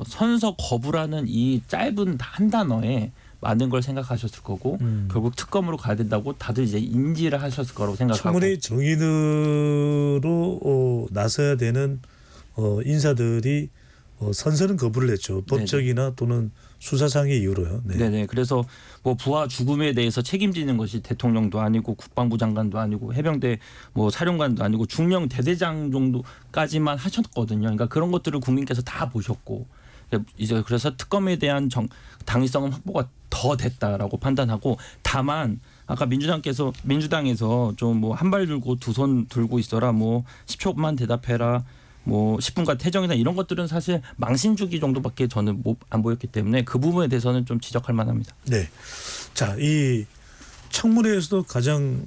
선서 거부라는 이 짧은 한 단어에 많은 걸 생각하셨을 거고 결국 특검으로 가야 된다고 다들 이제 인지를 하셨을 거라고 생각하고 청문회 정인으로 나서야 되는 인사들이 선서는 거부를 했죠. 법적이나 또는 수사상의 이유로요. 네. 네네. 그래서 뭐 부하 죽음에 대해서 책임지는 것이 대통령도 아니고 국방부 장관도 아니고 해병대 뭐 사령관도 아니고 중령 대대장 정도까지만 하셨거든요. 그러니까 그런 것들을 국민께서 다 보셨고 이제 그래서 특검에 대한 당위성은 확보가 더 됐다라고 판단하고 다만 아까 민주당에서 좀 뭐 한 발 들고 두 손 들고 있어라 뭐 10초만 대답해라 뭐 10분간 퇴정이나 이런 것들은 사실 망신주기 정도밖에 저는 안 보였기 때문에 그 부분에 대해서는 좀 지적할 만합니다. 네. 자, 이 청문회에서도 가장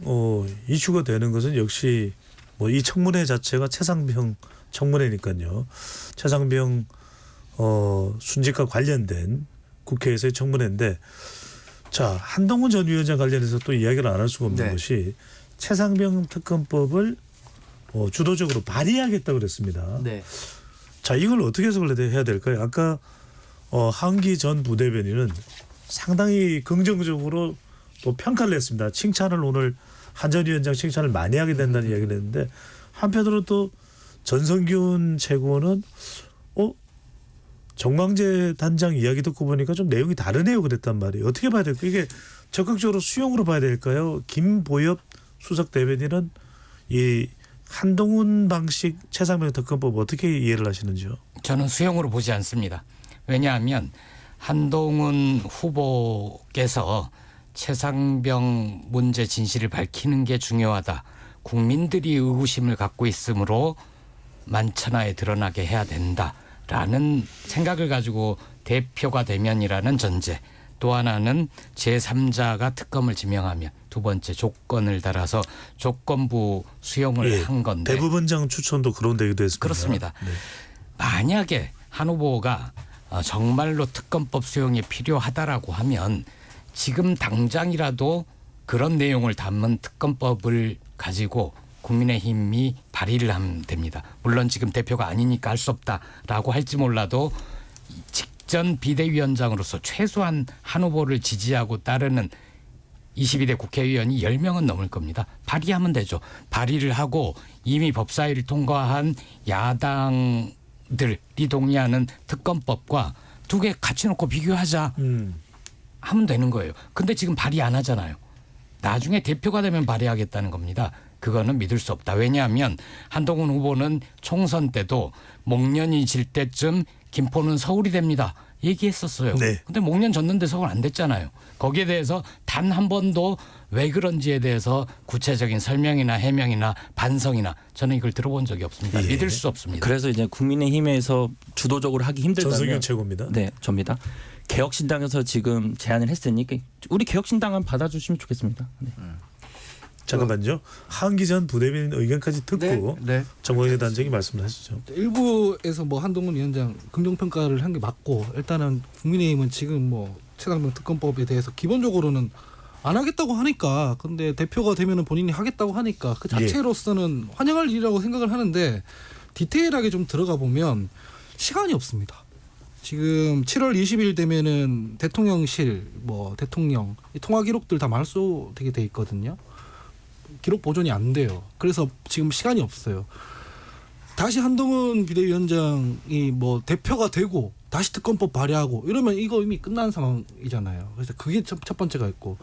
이슈가 되는 것은 역시 뭐 이 청문회 자체가 최상병 청문회니까요. 최상병 순직과 관련된 국회에서의 청문회인데 자, 한동훈 전 위원장 관련해서 또 이야기를 안 할 수가 없는 네. 것이 최상병 특검법을 주도적으로 발의하겠다고 그랬습니다. 네. 자, 이걸 어떻게 해석을 해야 될까요? 아까 한기 전 부대변인은 상당히 긍정적으로 또 평가를 했습니다. 칭찬을 오늘 한 전 위원장 칭찬을 많이 하게 된다는 이야기를 했는데 한편으로 또 전성균 최고는 정광재 단장 이야기 듣고 보니까 좀 내용이 다르네요 그랬단 말이에요. 어떻게 봐야 될까요? 이게 적극적으로 수용으로 봐야 될까요? 김보엽 수석 대변인은 이 한동훈 방식 최상병 특검법 어떻게 이해를 하시는지요? 저는 수용으로 보지 않습니다. 왜냐하면 한동훈 후보께서 최상병 문제 진실을 밝히는 게 중요하다. 국민들이 의구심을 갖고 있으므로 만천하에 드러나게 해야 된다라는 생각을 가지고 대표가 되면이라는 전제. 또 하나는 제3자가 특검을 지명하면 두 번째 조건을 달아서 조건부 수용을 한 건데 대법원장 추천도 거론되기도 했습니다. 그렇습니다. 네. 만약에 한 후보가 정말로 특검법 수용이 필요하다라고 하면 지금 당장이라도 그런 내용을 담은 특검법을 가지고 국민의힘이 발의를 하면 됩니다. 물론 지금 대표가 아니니까 할 수 없다라고 할지 몰라도 직전 비대위원장으로서 최소한 한 후보를 지지하고 따르는 22대 국회의원이 10명은 넘을 겁니다. 발의하면 되죠. 발의를 하고 이미 법사위를 통과한 야당들이 동의하는 특검법과 두 개 같이 놓고 비교하자 하면 되는 거예요. 근데 지금 발의 안 하잖아요. 나중에 대표가 되면 발의하겠다는 겁니다. 그거는 믿을 수 없다. 왜냐하면 한동훈 후보는 총선 때도 목련이 질 때쯤 김포는 서울이 됩니다. 얘기했었어요. 네. 근데 목련 졌는데 서울 안 됐잖아요. 거기에 대해서 단 한 번도 왜 그런지에 대해서 구체적인 설명이나 해명이나 반성이나 저는 이걸 들어본 적이 없습니다. 예. 믿을 수 없습니다. 그래서 이제 국민의힘에서 주도적으로 하기 힘들다면 전성균 최고입니다. 네, 접니다. 개혁신당에서 지금 제안을 했으니까 우리 개혁신당은 받아주시면 좋겠습니다. 네. 잠깐만요. 하은기 전 부대변인 의견까지 듣고 네. 정광재 단장이 말씀을 하시죠. 일부에서 뭐 한동훈 위원장 긍정평가를 한 게 맞고 일단은 국민의힘은 지금 뭐 최상병 특검법에 대해서 기본적으로는 안 하겠다고 하니까 근데 대표가 되면은 본인이 하겠다고 하니까 그 자체로서는 환영할 일이라고 생각을 하는데 디테일하게 좀 들어가 보면 시간이 없습니다. 지금 7월 20일 되면은 대통령실 뭐 대통령 이 통화 기록들 다 말소되게 돼 있거든요. 기록 보존이 안 돼요. 그래서 지금 시간이 없어요. 다시 한동훈 비대위원장이 뭐 대표가 되고 다시 특검법 발의하고 이러면 이거 이미 끝난 상황이잖아요. 그래서 그게 첫 번째가 있고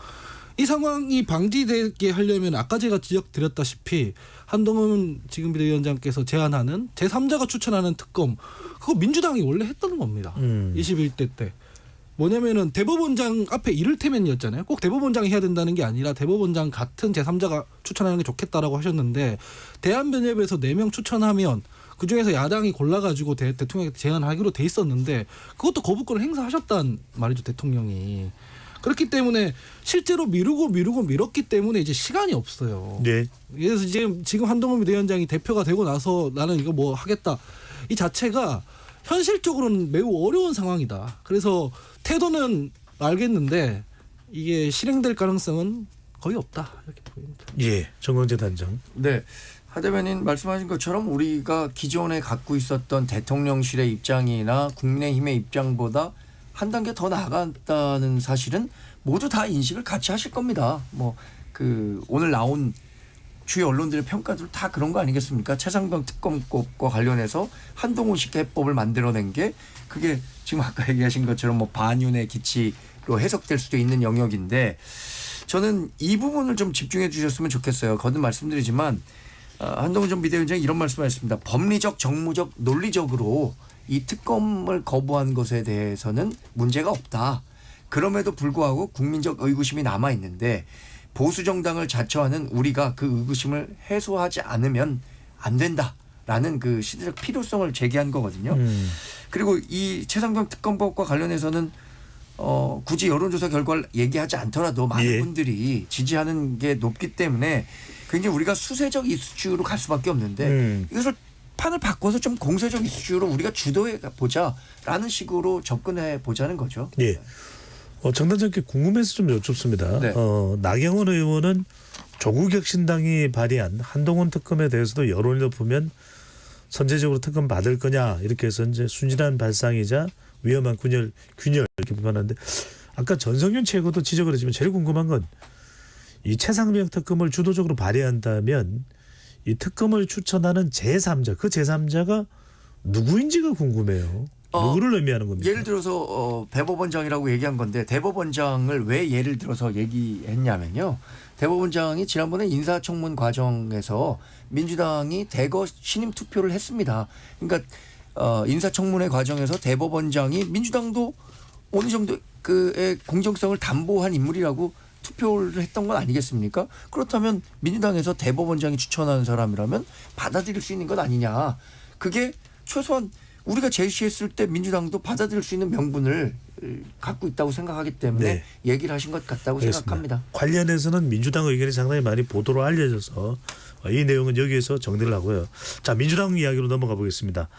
이 상황이 방지되게 하려면 아까 제가 지적드렸다시피 한동훈 지금 비대위원장께서 제안하는 제3자가 추천하는 특검 그거 민주당이 원래 했던 겁니다. 21대 때. 뭐냐면은 대법원장 앞에 이를테면이었잖아요. 꼭 대법원장이 해야 된다는 게 아니라 대법원장 같은 제3자가 추천하는 게 좋겠다라고 하셨는데 대한변협에서 4명 추천하면 그중에서 야당이 골라가지고 대통령에게 제안하기로 돼 있었는데 그것도 거부권을 행사하셨단 말이죠. 대통령이. 그렇기 때문에 실제로 미뤘기 때문에 이제 시간이 없어요. 네. 그래서 지금 한동훈 비대위원장이 대표가 되고 나서 나는 이거 뭐 하겠다. 이 자체가 현실적으로는 매우 어려운 상황이다. 그래서 태도는 알겠는데 이게 실행될 가능성은 거의 없다. 이렇게 보입니다. 예, 정광재 단장. 네. 하 대변인 말씀하신 것처럼 우리가 기존에 갖고 있었던 대통령실의 입장이나 국민의힘의 입장보다 한 단계 더 나아갔다는 사실은 모두 다 인식을 같이 하실 겁니다. 뭐 그 오늘 나온 주요 언론들의 평가들 다 그런 거 아니겠습니까? 최상병 특검법과 관련해서 한동훈식 해법을 만들어낸 게 그게 지금 아까 얘기하신 것처럼 뭐 반윤의 기치로 해석될 수도 있는 영역인데 저는 이 부분을 좀 집중해 주셨으면 좋겠어요. 거듭 말씀드리지만 한동훈 전 비대위원장이 이런 말씀을 했습니다. 법리적, 정무적, 논리적으로 이 특검을 거부한 것에 대해서는 문제가 없다. 그럼에도 불구하고 국민적 의구심이 남아 있는데 보수 정당을 자처하는 우리가 그 의구심을 해소하지 않으면 안 된다라는 그 시대적 필요성을 제기한 거거든요. 그리고 이 최상병 특검법과 관련해서는 굳이 여론조사 결과를 얘기하지 않더라도 많은 분들이 지지하는 게 높기 때문에 굉장히 우리가 수세적 이슈로 갈 수밖에 없는데 이것을 판을 바꿔서 좀 공세적 이슈로 우리가 주도해 보자라는 식으로 접근해 보자는 거죠. 예. 정 단장께 궁금해서 좀 여쭙습니다. 네. 나경원 의원은 조국혁신당이 발의한 한동훈 특검에 대해서도 여론이 높으면 선제적으로 특검 받을 거냐 이렇게 해서 이제 순진한 발상이자 위험한 균열 이렇게 비판하는데 아까 전성윤 최고도 지적을 했지만 제일 궁금한 건 이 최상병 특검을 주도적으로 발의한다면 이 특검을 추천하는 제3자 그 제3자가 누구인지가 궁금해요. 누구를 의미하는 겁니까? 예를 들어서 대법원장이라고 얘기한 건데 대법원장을 왜 예를 들어서 얘기했냐면요. 대법원장이 지난번에 인사청문 과정에서 민주당이 대거 신임 투표를 했습니다. 그러니까 인사청문회 과정에서 대법원장이 민주당도 어느 정도 그의 공정성을 담보한 인물이라고 투표를 했던 건 아니겠습니까? 그렇다면 민주당에서 대법원장이 추천하는 사람이라면 받아들일 수 있는 것 아니냐. 그게 최소한 우리가 제시했을 때 민주당도 받아들일 수 있는 명분을 갖고 있다고 생각하기 때문에 얘기를 하신 것 같다고 생각합니다. 관련해서는 민주당 의견이 상당히 많이 보도로 알려져서 이 내용은 여기에서 정리를 하고요. 자, 민주당 이야기로 넘어가 보겠습니다.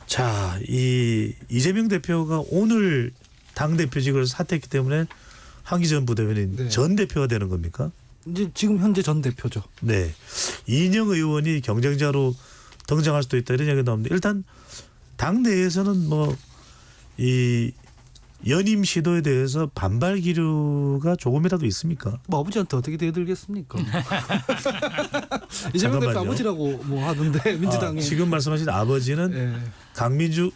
자, 이 이재명 대표가 오늘 당대표직을 사퇴했기 때문에 한기 전 부대변인 전 대표가 되는 겁니까? 이제 지금 현재 전 대표죠. 네. 이인영 의원이 경쟁자로 등장할 수도 있다 이런 이야기가 나오는데 일단 당 내에서는 뭐 이 연임 시도에 대해서 반발 기류가 조금이라도 있습니까? 뭐 아버지한테 어떻게 대들겠습니까? 이재명 대표 아버지라고 뭐 하던데 민주당이 지금 말씀하신 아버지는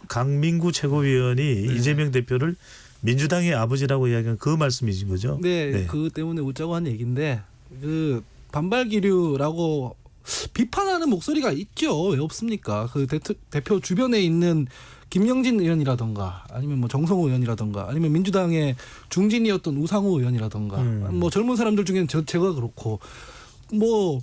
강민구 최고위원이 이재명 대표를 민주당의 아버지라고 이야기한 그 말씀이신 거죠? 네. 그것 때문에 웃자고 한 얘기인데 그 반발 기류라고 비판하는 목소리가 있죠. 왜 없습니까? 그 대표 주변에 있는 김영진 의원이라던가 아니면 뭐 정성호 의원이라던가 아니면 민주당의 중진이었던 우상호 의원이라던가 뭐 젊은 사람들 중에는 제가 그렇고 뭐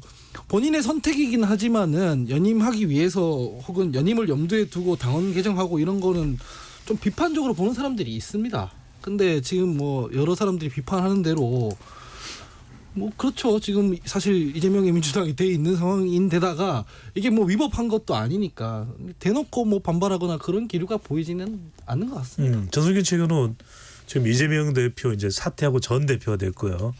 본인의 선택이긴 하지만은 연임하기 위해서 혹은 연임을 염두에 두고 당원 개정하고 이런 거는 좀 비판적으로 보는 사람들이 있습니다. 근데 지금 뭐 여러 사람들이 비판하는 대로 뭐 그렇죠. 지금 사실 이재명의 민주당이 돼 있는 상황인데다가 이게 뭐 위법한 것도 아니니까 대놓고 뭐 반발하거나 그런 기류가 보이지는 않는 것 같습니다. 전성기 최근은 지금 이재명 대표 이제 사퇴하고 전 대표가 됐고요.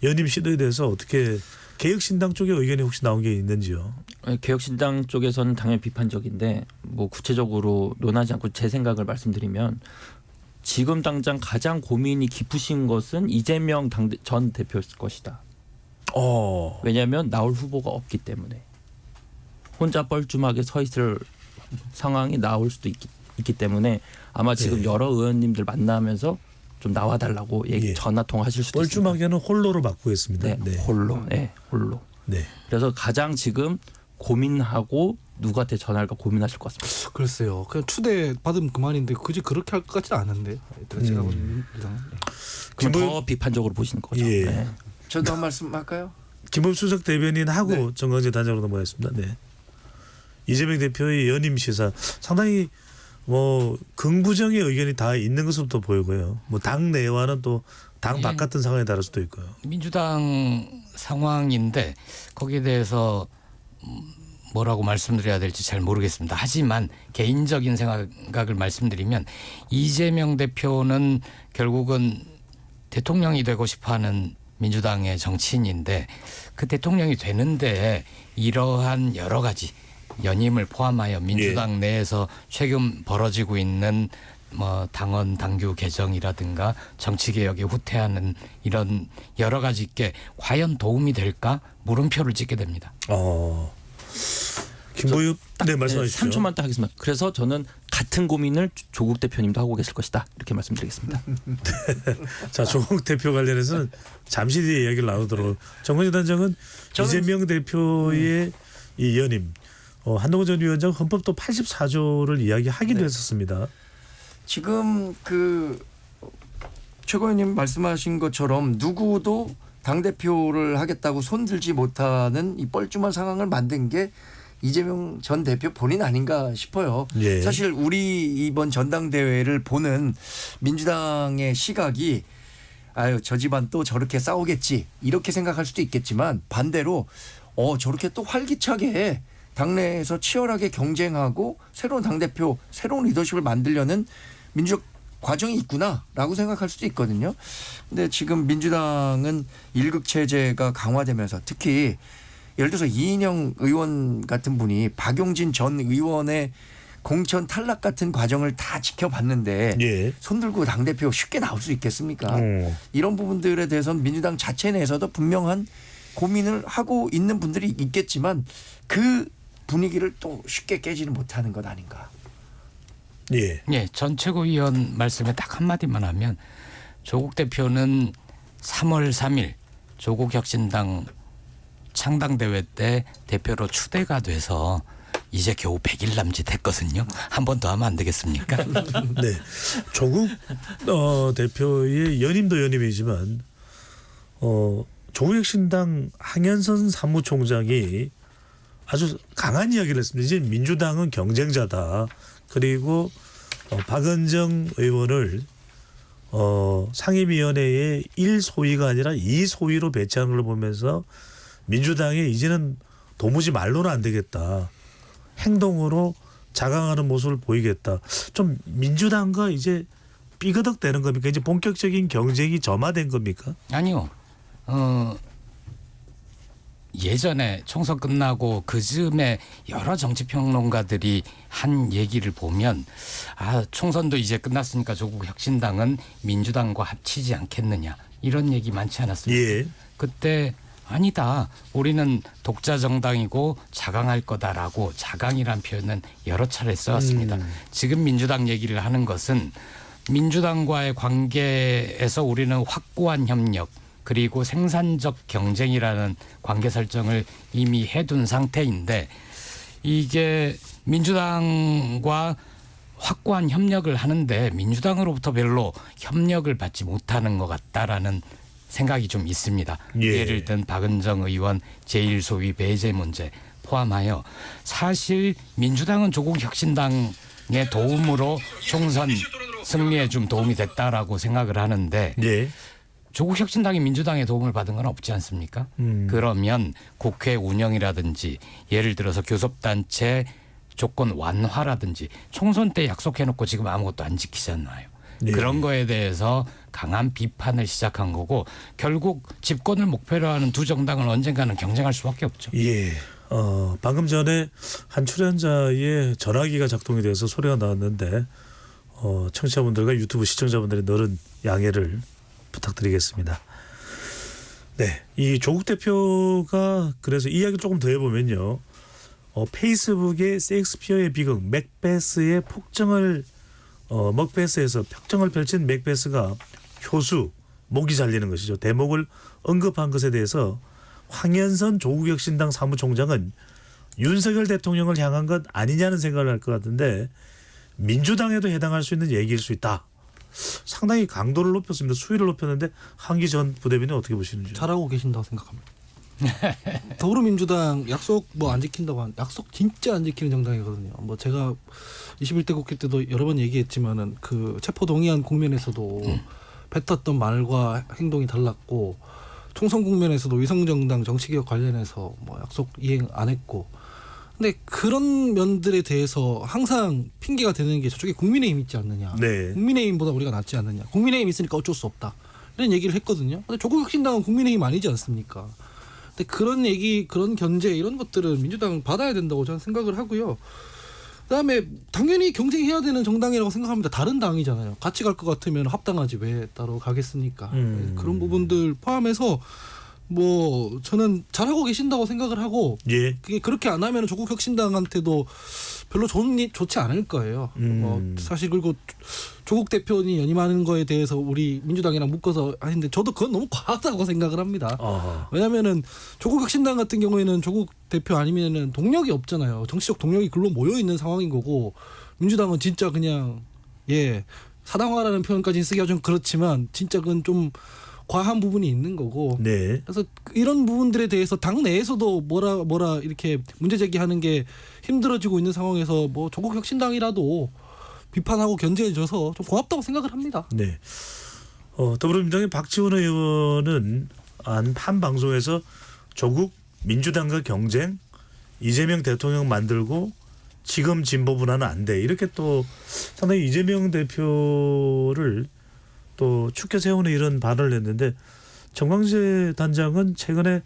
연임 시도에 대해서 어떻게 개혁신당 쪽의 의견이 혹시 나온 게 있는지요? 개혁신당 쪽에서는 당연히 비판적인데 뭐 구체적으로 논하지 않고 제 생각을 말씀드리면 지금 당장 가장 고민이 깊으신 것은 이재명 전 대표일 것이다. 왜냐하면 나올 후보가 없기 때문에 혼자 뻘쭘하게 서 있을 상황이 나올 수도 있기 때문에 아마 지금 여러 의원님들 만나면서 좀 나와달라고 전화 통화하실 수도 있습니다. 뻘쭘하게는 홀로로 바꾸겠습니다. 네, 홀로. 네, 홀로. 네. 그래서 가장 지금 고민하고 누구한테 전화할까 고민하실 것 같습니다. 글쎄요. 그냥 추대 받으면 그만인데 굳이 그렇게 할 것 같지는 않은데. 제가 보는 민주당은. 그럼 더 비판적으로 보시는 거죠. 예. 네. 저도 한 말씀 할까요? 김범 수석 대변인하고 정광재 단장으로 넘어가겠습니다. 네. 이재명 대표의 연임 시사 상당히 뭐 긍부정의 의견이 다 있는 것으로부터 보이고요. 뭐 당 내와는 또 당 바깥은 상황에 따를 수도 있고요. 민주당 상황인데 거기에 대해서 뭐라고 말씀드려야 될지 잘 모르겠습니다. 하지만 개인적인 생각을 말씀드리면 이재명 대표는 결국은 대통령이 되고 싶어하는 민주당의 정치인인데 그 대통령이 되는데 이러한 여러 가지 연임을 포함하여 민주당 내에서 최근 벌어지고 있는 뭐 당원 당규 개정이라든가 정치 개혁에 후퇴하는 이런 여러 가지께 과연 도움이 될까 물음표를 찍게 됩니다. 김보육 네 말씀하십시오. 3초만 딱 하겠습니다. 그래서 저는 같은 고민을 조국 대표님도 하고 계실 것이다. 이렇게 말씀드리겠습니다. 자, 조국 대표 관련해서는 잠시 뒤에 이야기를 나누도록. 정광재 단장은 이재명 대표의 이 연임 한동훈 전 위원장 헌법도 84조를 이야기하기도 했었습니다. 지금 그 최고위원님 말씀하신 것처럼 누구도 당대표를 하겠다고 손들지 못하는 이 뻘쭘한 상황을 만든 게 이재명 전 대표 본인 아닌가 싶어요. 예. 사실 우리 이번 전당대회를 보는 민주당의 시각이 아유 저 집안 또 저렇게 싸우겠지 이렇게 생각할 수도 있겠지만 반대로 저렇게 또 활기차게 당내에서 치열하게 경쟁하고 새로운 당대표 새로운 리더십을 만들려는 민주적 과정이 있구나라고 생각할 수도 있거든요. 근데 지금 민주당은 일극 체제가 강화되면서 특히 예를 들어서 이인영 의원 같은 분이 박용진 전 의원의 공천 탈락 같은 과정을 다 지켜봤는데 손들고 당대표 쉽게 나올 수 있겠습니까? 이런 부분들에 대해서는 민주당 자체 내에서도 분명한 고민을 하고 있는 분들이 있겠지만 그 분위기를 또 쉽게 깨지는 못하는 것 아닌가. 예, 전 최고위원 말씀에 딱 한마디만 하면 조국 대표는 3월 3일 조국혁신당 창당대회 때 대표로 추대가 돼서 이제 겨우 100일 남짓 했거든요. 한 번 더 하면 안 되겠습니까? 네, 조국 대표의 연임도 연임이지만 조국혁신당 항현선 사무총장이 아주 강한 이야기를 했습니다. 이제 민주당은 경쟁자다. 그리고 박은정 의원을 상임위원회의 1소위가 아니라 2소위로 배치하는 걸 보면서 민주당에 이제는 도무지 말로는 안 되겠다. 행동으로 자강하는 모습을 보이겠다. 좀 민주당과 이제 삐그덕대는 겁니까? 이제 본격적인 경쟁이 점화된 겁니까? 아니요. 예전에 총선 끝나고 그 즈음에 여러 정치평론가들이 한 얘기를 보면 총선도 이제 끝났으니까 조국 혁신당은 민주당과 합치지 않겠느냐 이런 얘기 많지 않았습니까? 그때 아니다. 우리는 독자 정당이고 자강할 거다라고 자강이란 표현은 여러 차례 써왔습니다. 지금 민주당 얘기를 하는 것은 민주당과의 관계에서 우리는 확고한 협력 그리고 생산적 경쟁이라는 관계 설정을 이미 해둔 상태인데 이게 민주당과 확고한 협력을 하는데 민주당으로부터 별로 협력을 받지 못하는 것 같다라는 생각이 좀 있습니다. 예를 든 박은정 의원 제1소위 배제 문제 포함하여 사실 민주당은 조국 혁신당 도움으로 총선 승리에 좀 도움이 됐다라고 생각을 하는데 예. 조국 혁신당이 민주당의 도움을 받은 건 없지 않습니까? 그러면 국회 운영이라든지 예를 들어서 교섭단체 조건 완화라든지 총선 때 약속해놓고 지금 아무것도 안 지키잖아요. 예. 그런 거에 대해서 강한 비판을 시작한 거고 결국 집권을 목표로 하는 두 정당은 언젠가는 경쟁할 수밖에 없죠. 예. 방금 전에 한 출연자의 전화기가 작동이 돼서 소리가 나왔는데 청취자분들과 유튜브 시청자분들의 너른 양해를 부탁드리겠습니다. 네, 이 조국 대표가 그래서 이야기를 조금 더 해보면요. 페이스북에 셰익스피어의 비극 맥베스의 폭정을 맥베스에서 폭정을 펼친 맥베스가 효수 목이 잘리는 것이죠. 대목을 언급한 것에 대해서 황현선 조국혁신당 사무총장은 윤석열 대통령을 향한 것 아니냐는 생각을 할 것 같은데 민주당에도 해당할 수 있는 얘기일 수 있다. 상당히 강도를 높였습니다. 수위를 높였는데 한기 전 부대변인 어떻게 보시는지. 잘하고 계신다고 생각합니다. 더불어민주당 약속 뭐 안 지킨다고 한 약속 진짜 안 지키는 정당이거든요. 뭐 제가 21대 국회 때도 여러 번 얘기했지만은 그 체포 동의안 국면에서도 뱉었던 말과 행동이 달랐고 총선 국면에서도 위성정당 정치개혁 관련해서 뭐 약속 이행 안 했고 근데 그런 면들에 대해서 항상 핑계가 되는 게 저쪽에 국민의힘 있지 않느냐. 네. 국민의힘보다 우리가 낫지 않느냐. 국민의힘 있으니까 어쩔 수 없다. 이런 얘기를 했거든요. 근데 조국혁신당은 국민의힘 아니지 않습니까? 근데 그런 얘기, 그런 견제 이런 것들은 민주당은 받아야 된다고 저는 생각을 하고요. 그다음에 당연히 경쟁해야 되는 정당이라고 생각합니다. 다른 당이잖아요. 같이 갈 것 같으면 합당하지 왜 따로 가겠습니까? 그런 부분들 포함해서 뭐 저는 잘하고 계신다고 생각을 하고 예. 그게 그렇게 안 하면 조국 혁신당한테도 별로 좋지 않을 거예요. 사실 그리고 조국 대표님 연임하는 거에 대해서 우리 민주당이랑 묶어서 하는데 저도 그건 너무 과하다고 생각을 합니다. 왜냐하면은 조국 혁신당 같은 경우에는 조국 대표 아니면은 동력이 없잖아요. 정치적 동력이 글로 모여 있는 상황인 거고 민주당은 진짜 그냥 사당화라는 표현까지 쓰기가 좀 그렇지만 진짜 그건 좀 과한 부분이 있는 거고. 네. 그래서 이런 부분들에 대해서 당 내에서도 뭐라 이렇게 문제 제기하는 게 힘들어지고 있는 상황에서 뭐 조국 혁신당이라도 비판하고 견제해줘서 좀 고맙다고 생각을 합니다. 네. 더불어민주당의 박지원 의원은 한 방송에서 조국 민주당과 경쟁, 이재명 대통령 만들고 지금 진보 분화는 안 돼. 이렇게 또 상당히 이재명 대표를 또 축켜 세우는 이런 발언을 했는데 정광재 단장은 최근에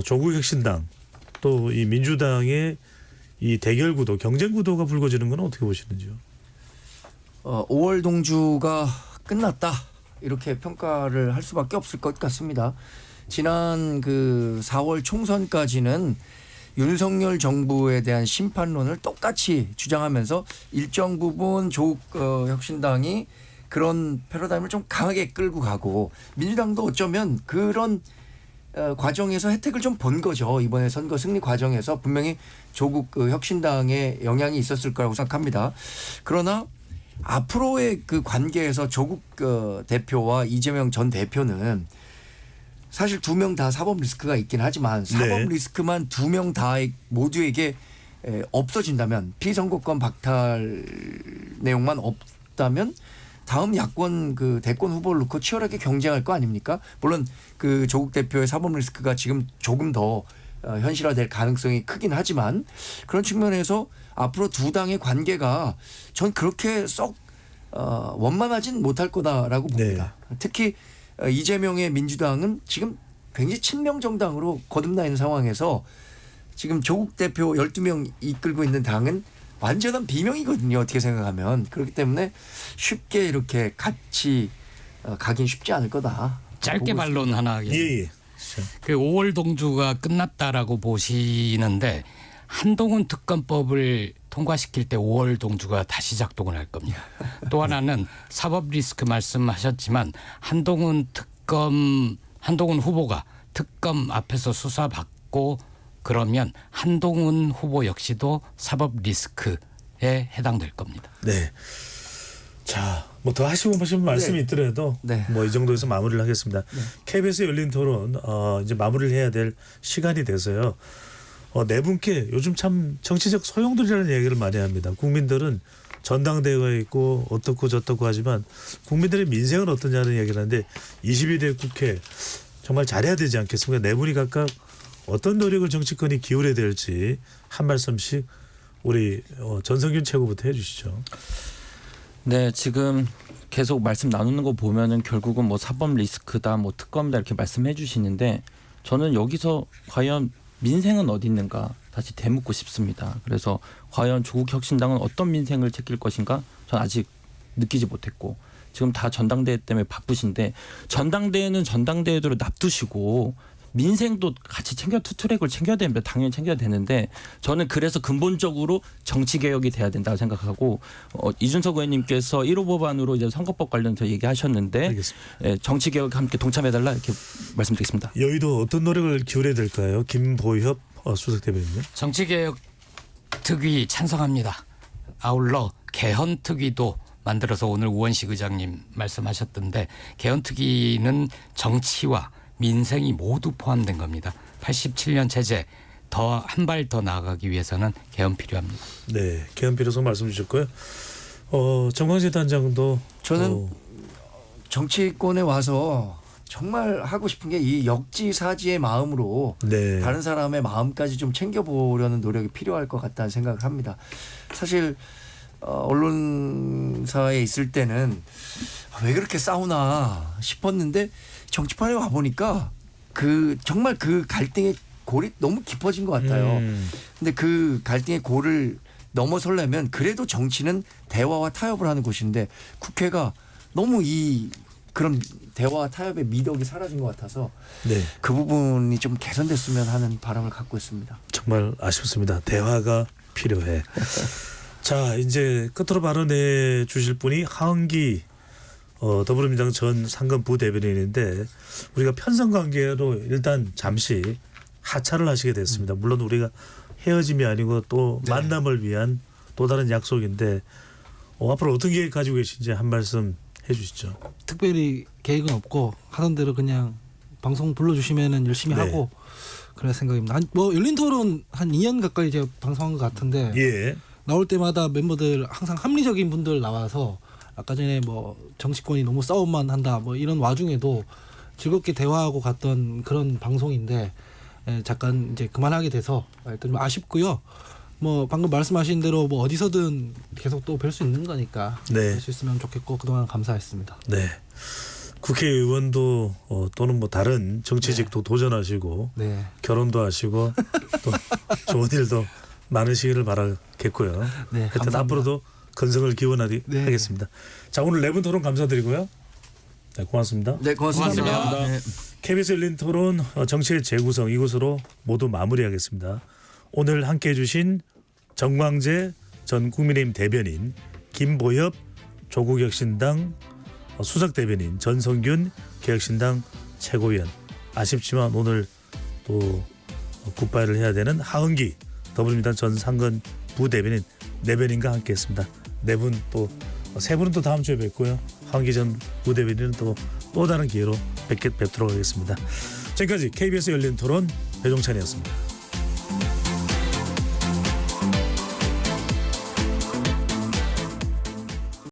조국혁신당 또 이 민주당의 이 대결 구도, 경쟁 구도가 불거지는 건 어떻게 보시는지요? 5월 동주가 끝났다 이렇게 평가를 할 수밖에 없을 것 같습니다. 지난 그 4월 총선까지는 윤석열 정부에 대한 심판론을 똑같이 주장하면서 일정 부분 조국 혁신당이 그런 패러다임을 좀 강하게 끌고 가고 민주당도 어쩌면 그런 과정에서 혜택을 좀 본 거죠. 이번에 선거 승리 과정에서 분명히 조국 혁신당의 영향이 있었을 거라고 생각합니다. 그러나 앞으로의 그 관계에서 조국 대표와 이재명 전 대표는 사실 두 명 다 사법 리스크가 있긴 하지만 사법 리스크만 두 명 다 모두에게 없어진다면 피선거권 박탈 내용만 없다면 다음 야권 그 대권 후보를 놓고 치열하게 경쟁할 거 아닙니까? 물론 그 조국 대표의 사법 리스크가 지금 조금 더 현실화될 가능성이 크긴 하지만 그런 측면에서 앞으로 두 당의 관계가 전 그렇게 썩 원만하진 못할 거다라고 봅니다. 네. 특히 이재명의 민주당은 지금 굉장히 친명 정당으로 거듭나 있는 상황에서 지금 조국 대표 12명 이끌고 있는 당은 완전한 비명이거든요. 어떻게 생각하면. 그렇기 때문에 쉽게 이렇게 같이 가긴 쉽지 않을 거다. 짧게 반론 하나 하겠습니다. 예. 그 5월 동주가 끝났다라고 보시는데 한동훈 특검법을 통과시킬 때 5월 동주가 다시 작동을 할 겁니다. 또 하나는 사법 리스크 말씀하셨지만 한동훈 후보가 특검 앞에서 수사받고 그러면 한동훈 후보 역시도 사법 리스크에 해당될 겁니다. 네. 자, 뭐 더 하시고 싶은 말씀이 있더라도 뭐 이 정도에서 마무리를 하겠습니다. KBS 열린 토론 이제 마무리를 해야 될 시간이 돼서요. 네 분께 요즘 참 정치적 소용돌이라는 얘기를 많이 합니다. 국민들은 전당대회가 있고 어떻고 저떻고 하지만 국민들의 민생은 어떠냐는 얘기를 하는데 22대 국회 정말 잘해야 되지 않겠습니까? 네 분이 각각 어떤 노력을 정치권이 기울여야 될지 한 말씀씩 우리 전성균 최고부터 해주시죠. 네, 지금 계속 말씀 나누는 거 보면은 결국은 뭐 사법 리스크다, 뭐 특검이다 이렇게 말씀해 주시는데 저는 여기서 과연 민생은 어디 있는가 다시 되묻고 싶습니다. 그래서 과연 조국 혁신당은 어떤 민생을 챙길 것인가 전 아직 느끼지 못했고 지금 다 전당대회 때문에 바쁘신데 전당대회는 전당대회대로 납두시고 민생도 같이 투트랙을 챙겨야 됩니다. 당연히 챙겨야 되는데 저는 그래서 근본적으로 정치개혁이 돼야 된다고 생각하고 이준석 의원님께서 1호 법안으로 이제 선거법 관련해서 얘기하셨는데 정치개혁 함께 동참해달라 이렇게 말씀드리겠습니다. 여의도 어떤 노력을 기울여야 될까요? 김보협 수석대변인님. 정치개혁 특위 찬성합니다. 아울러 개헌 특위도 만들어서 오늘 우원식 의장님 말씀하셨던데 개헌 특위는 정치와 민생이 모두 포함된 겁니다. 87년 체제 더 한 발 더 나아가기 위해서는 개헌 필요합니다. 네, 개헌 필요성 말씀 주셨고요. 정광재 단장도 저는 정치권에 와서 정말 하고 싶은 게 이 역지사지의 마음으로 네. 다른 사람의 마음까지 좀 챙겨보려는 노력이 필요할 것 같다는 생각을 합니다. 사실 언론사에 있을 때는 왜 그렇게 싸우나 싶었는데 정치판에 와 보니까 정말 그 갈등의 골이 너무 깊어진 것 같아요. 근데 그 갈등의 골을 넘어서려면 그래도 정치는 대화와 타협을 하는 곳인데 국회가 너무 그런 대화와 타협의 미덕이 사라진 것 같아서 네. 그 부분이 좀 개선됐으면 하는 바람을 갖고 있습니다. 정말 아쉽습니다. 대화가 필요해. 자, 이제 끝으로 발언해 주실 분이 하은기 더불어민주당 전 상근 부대변인인데 우리가 편성관계로 일단 잠시 하차를 하시게 됐습니다. 물론 우리가 헤어짐이 아니고 또 네. 만남을 위한 또 다른 약속인데 앞으로 어떤 계획 가지고 계신지 한 말씀 해주시죠. 특별히 계획은 없고 하던 대로 그냥 방송 불러주시면은 열심히 네. 하고 그럴 생각입니다. 뭐 열린 토론 한 2년 가까이 제가 방송한 것 같은데 예. 나올 때마다 멤버들 항상 합리적인 분들 나와서 아까 전에 뭐 정치권이 너무 싸움만 한다 뭐 이런 와중에도 즐겁게 대화하고 갔던 그런 방송인데 잠깐 이제 그만하게 돼서 좀 아쉽고요. 뭐 방금 말씀하신 대로 뭐 어디서든 계속 또 뵐 수 있는 거니까 네. 뵐 수 있으면 좋겠고 그동안 감사했습니다. 네. 국회의원도 또는 뭐 다른 정치직도 도전하시고 네. 결혼도 하시고 또 좋은 일도 많으시기를 바라겠고요. 네, 하여튼 감사합니다. 앞으로도 건승을 기원하겠습니다. 네. 하겠습니다. 자, 오늘 네 분 토론 감사드리고요. 네, 고맙습니다. 네, 고맙습니다. 네. KBS 열린 토론 정치의 재구성 이곳으로 모두 마무리하겠습니다. 오늘 함께해 주신 정광재 전 국민의힘 대변인, 김보협 조국혁신당 수석대변인, 전성균 개혁신당 최고위원, 아쉽지만 오늘 또 굿바이를 해야 되는 하은기 더불어민주당 전 상근 부대변인 네 분과 함께했습니다. 네 분 또 세 분은 또 다음 주에 뵙고요. 하은기 전 부대변인은 또 다른 기회로 뵙도록 하겠습니다. 지금까지 KBS 열린 토론 배종찬이었습니다.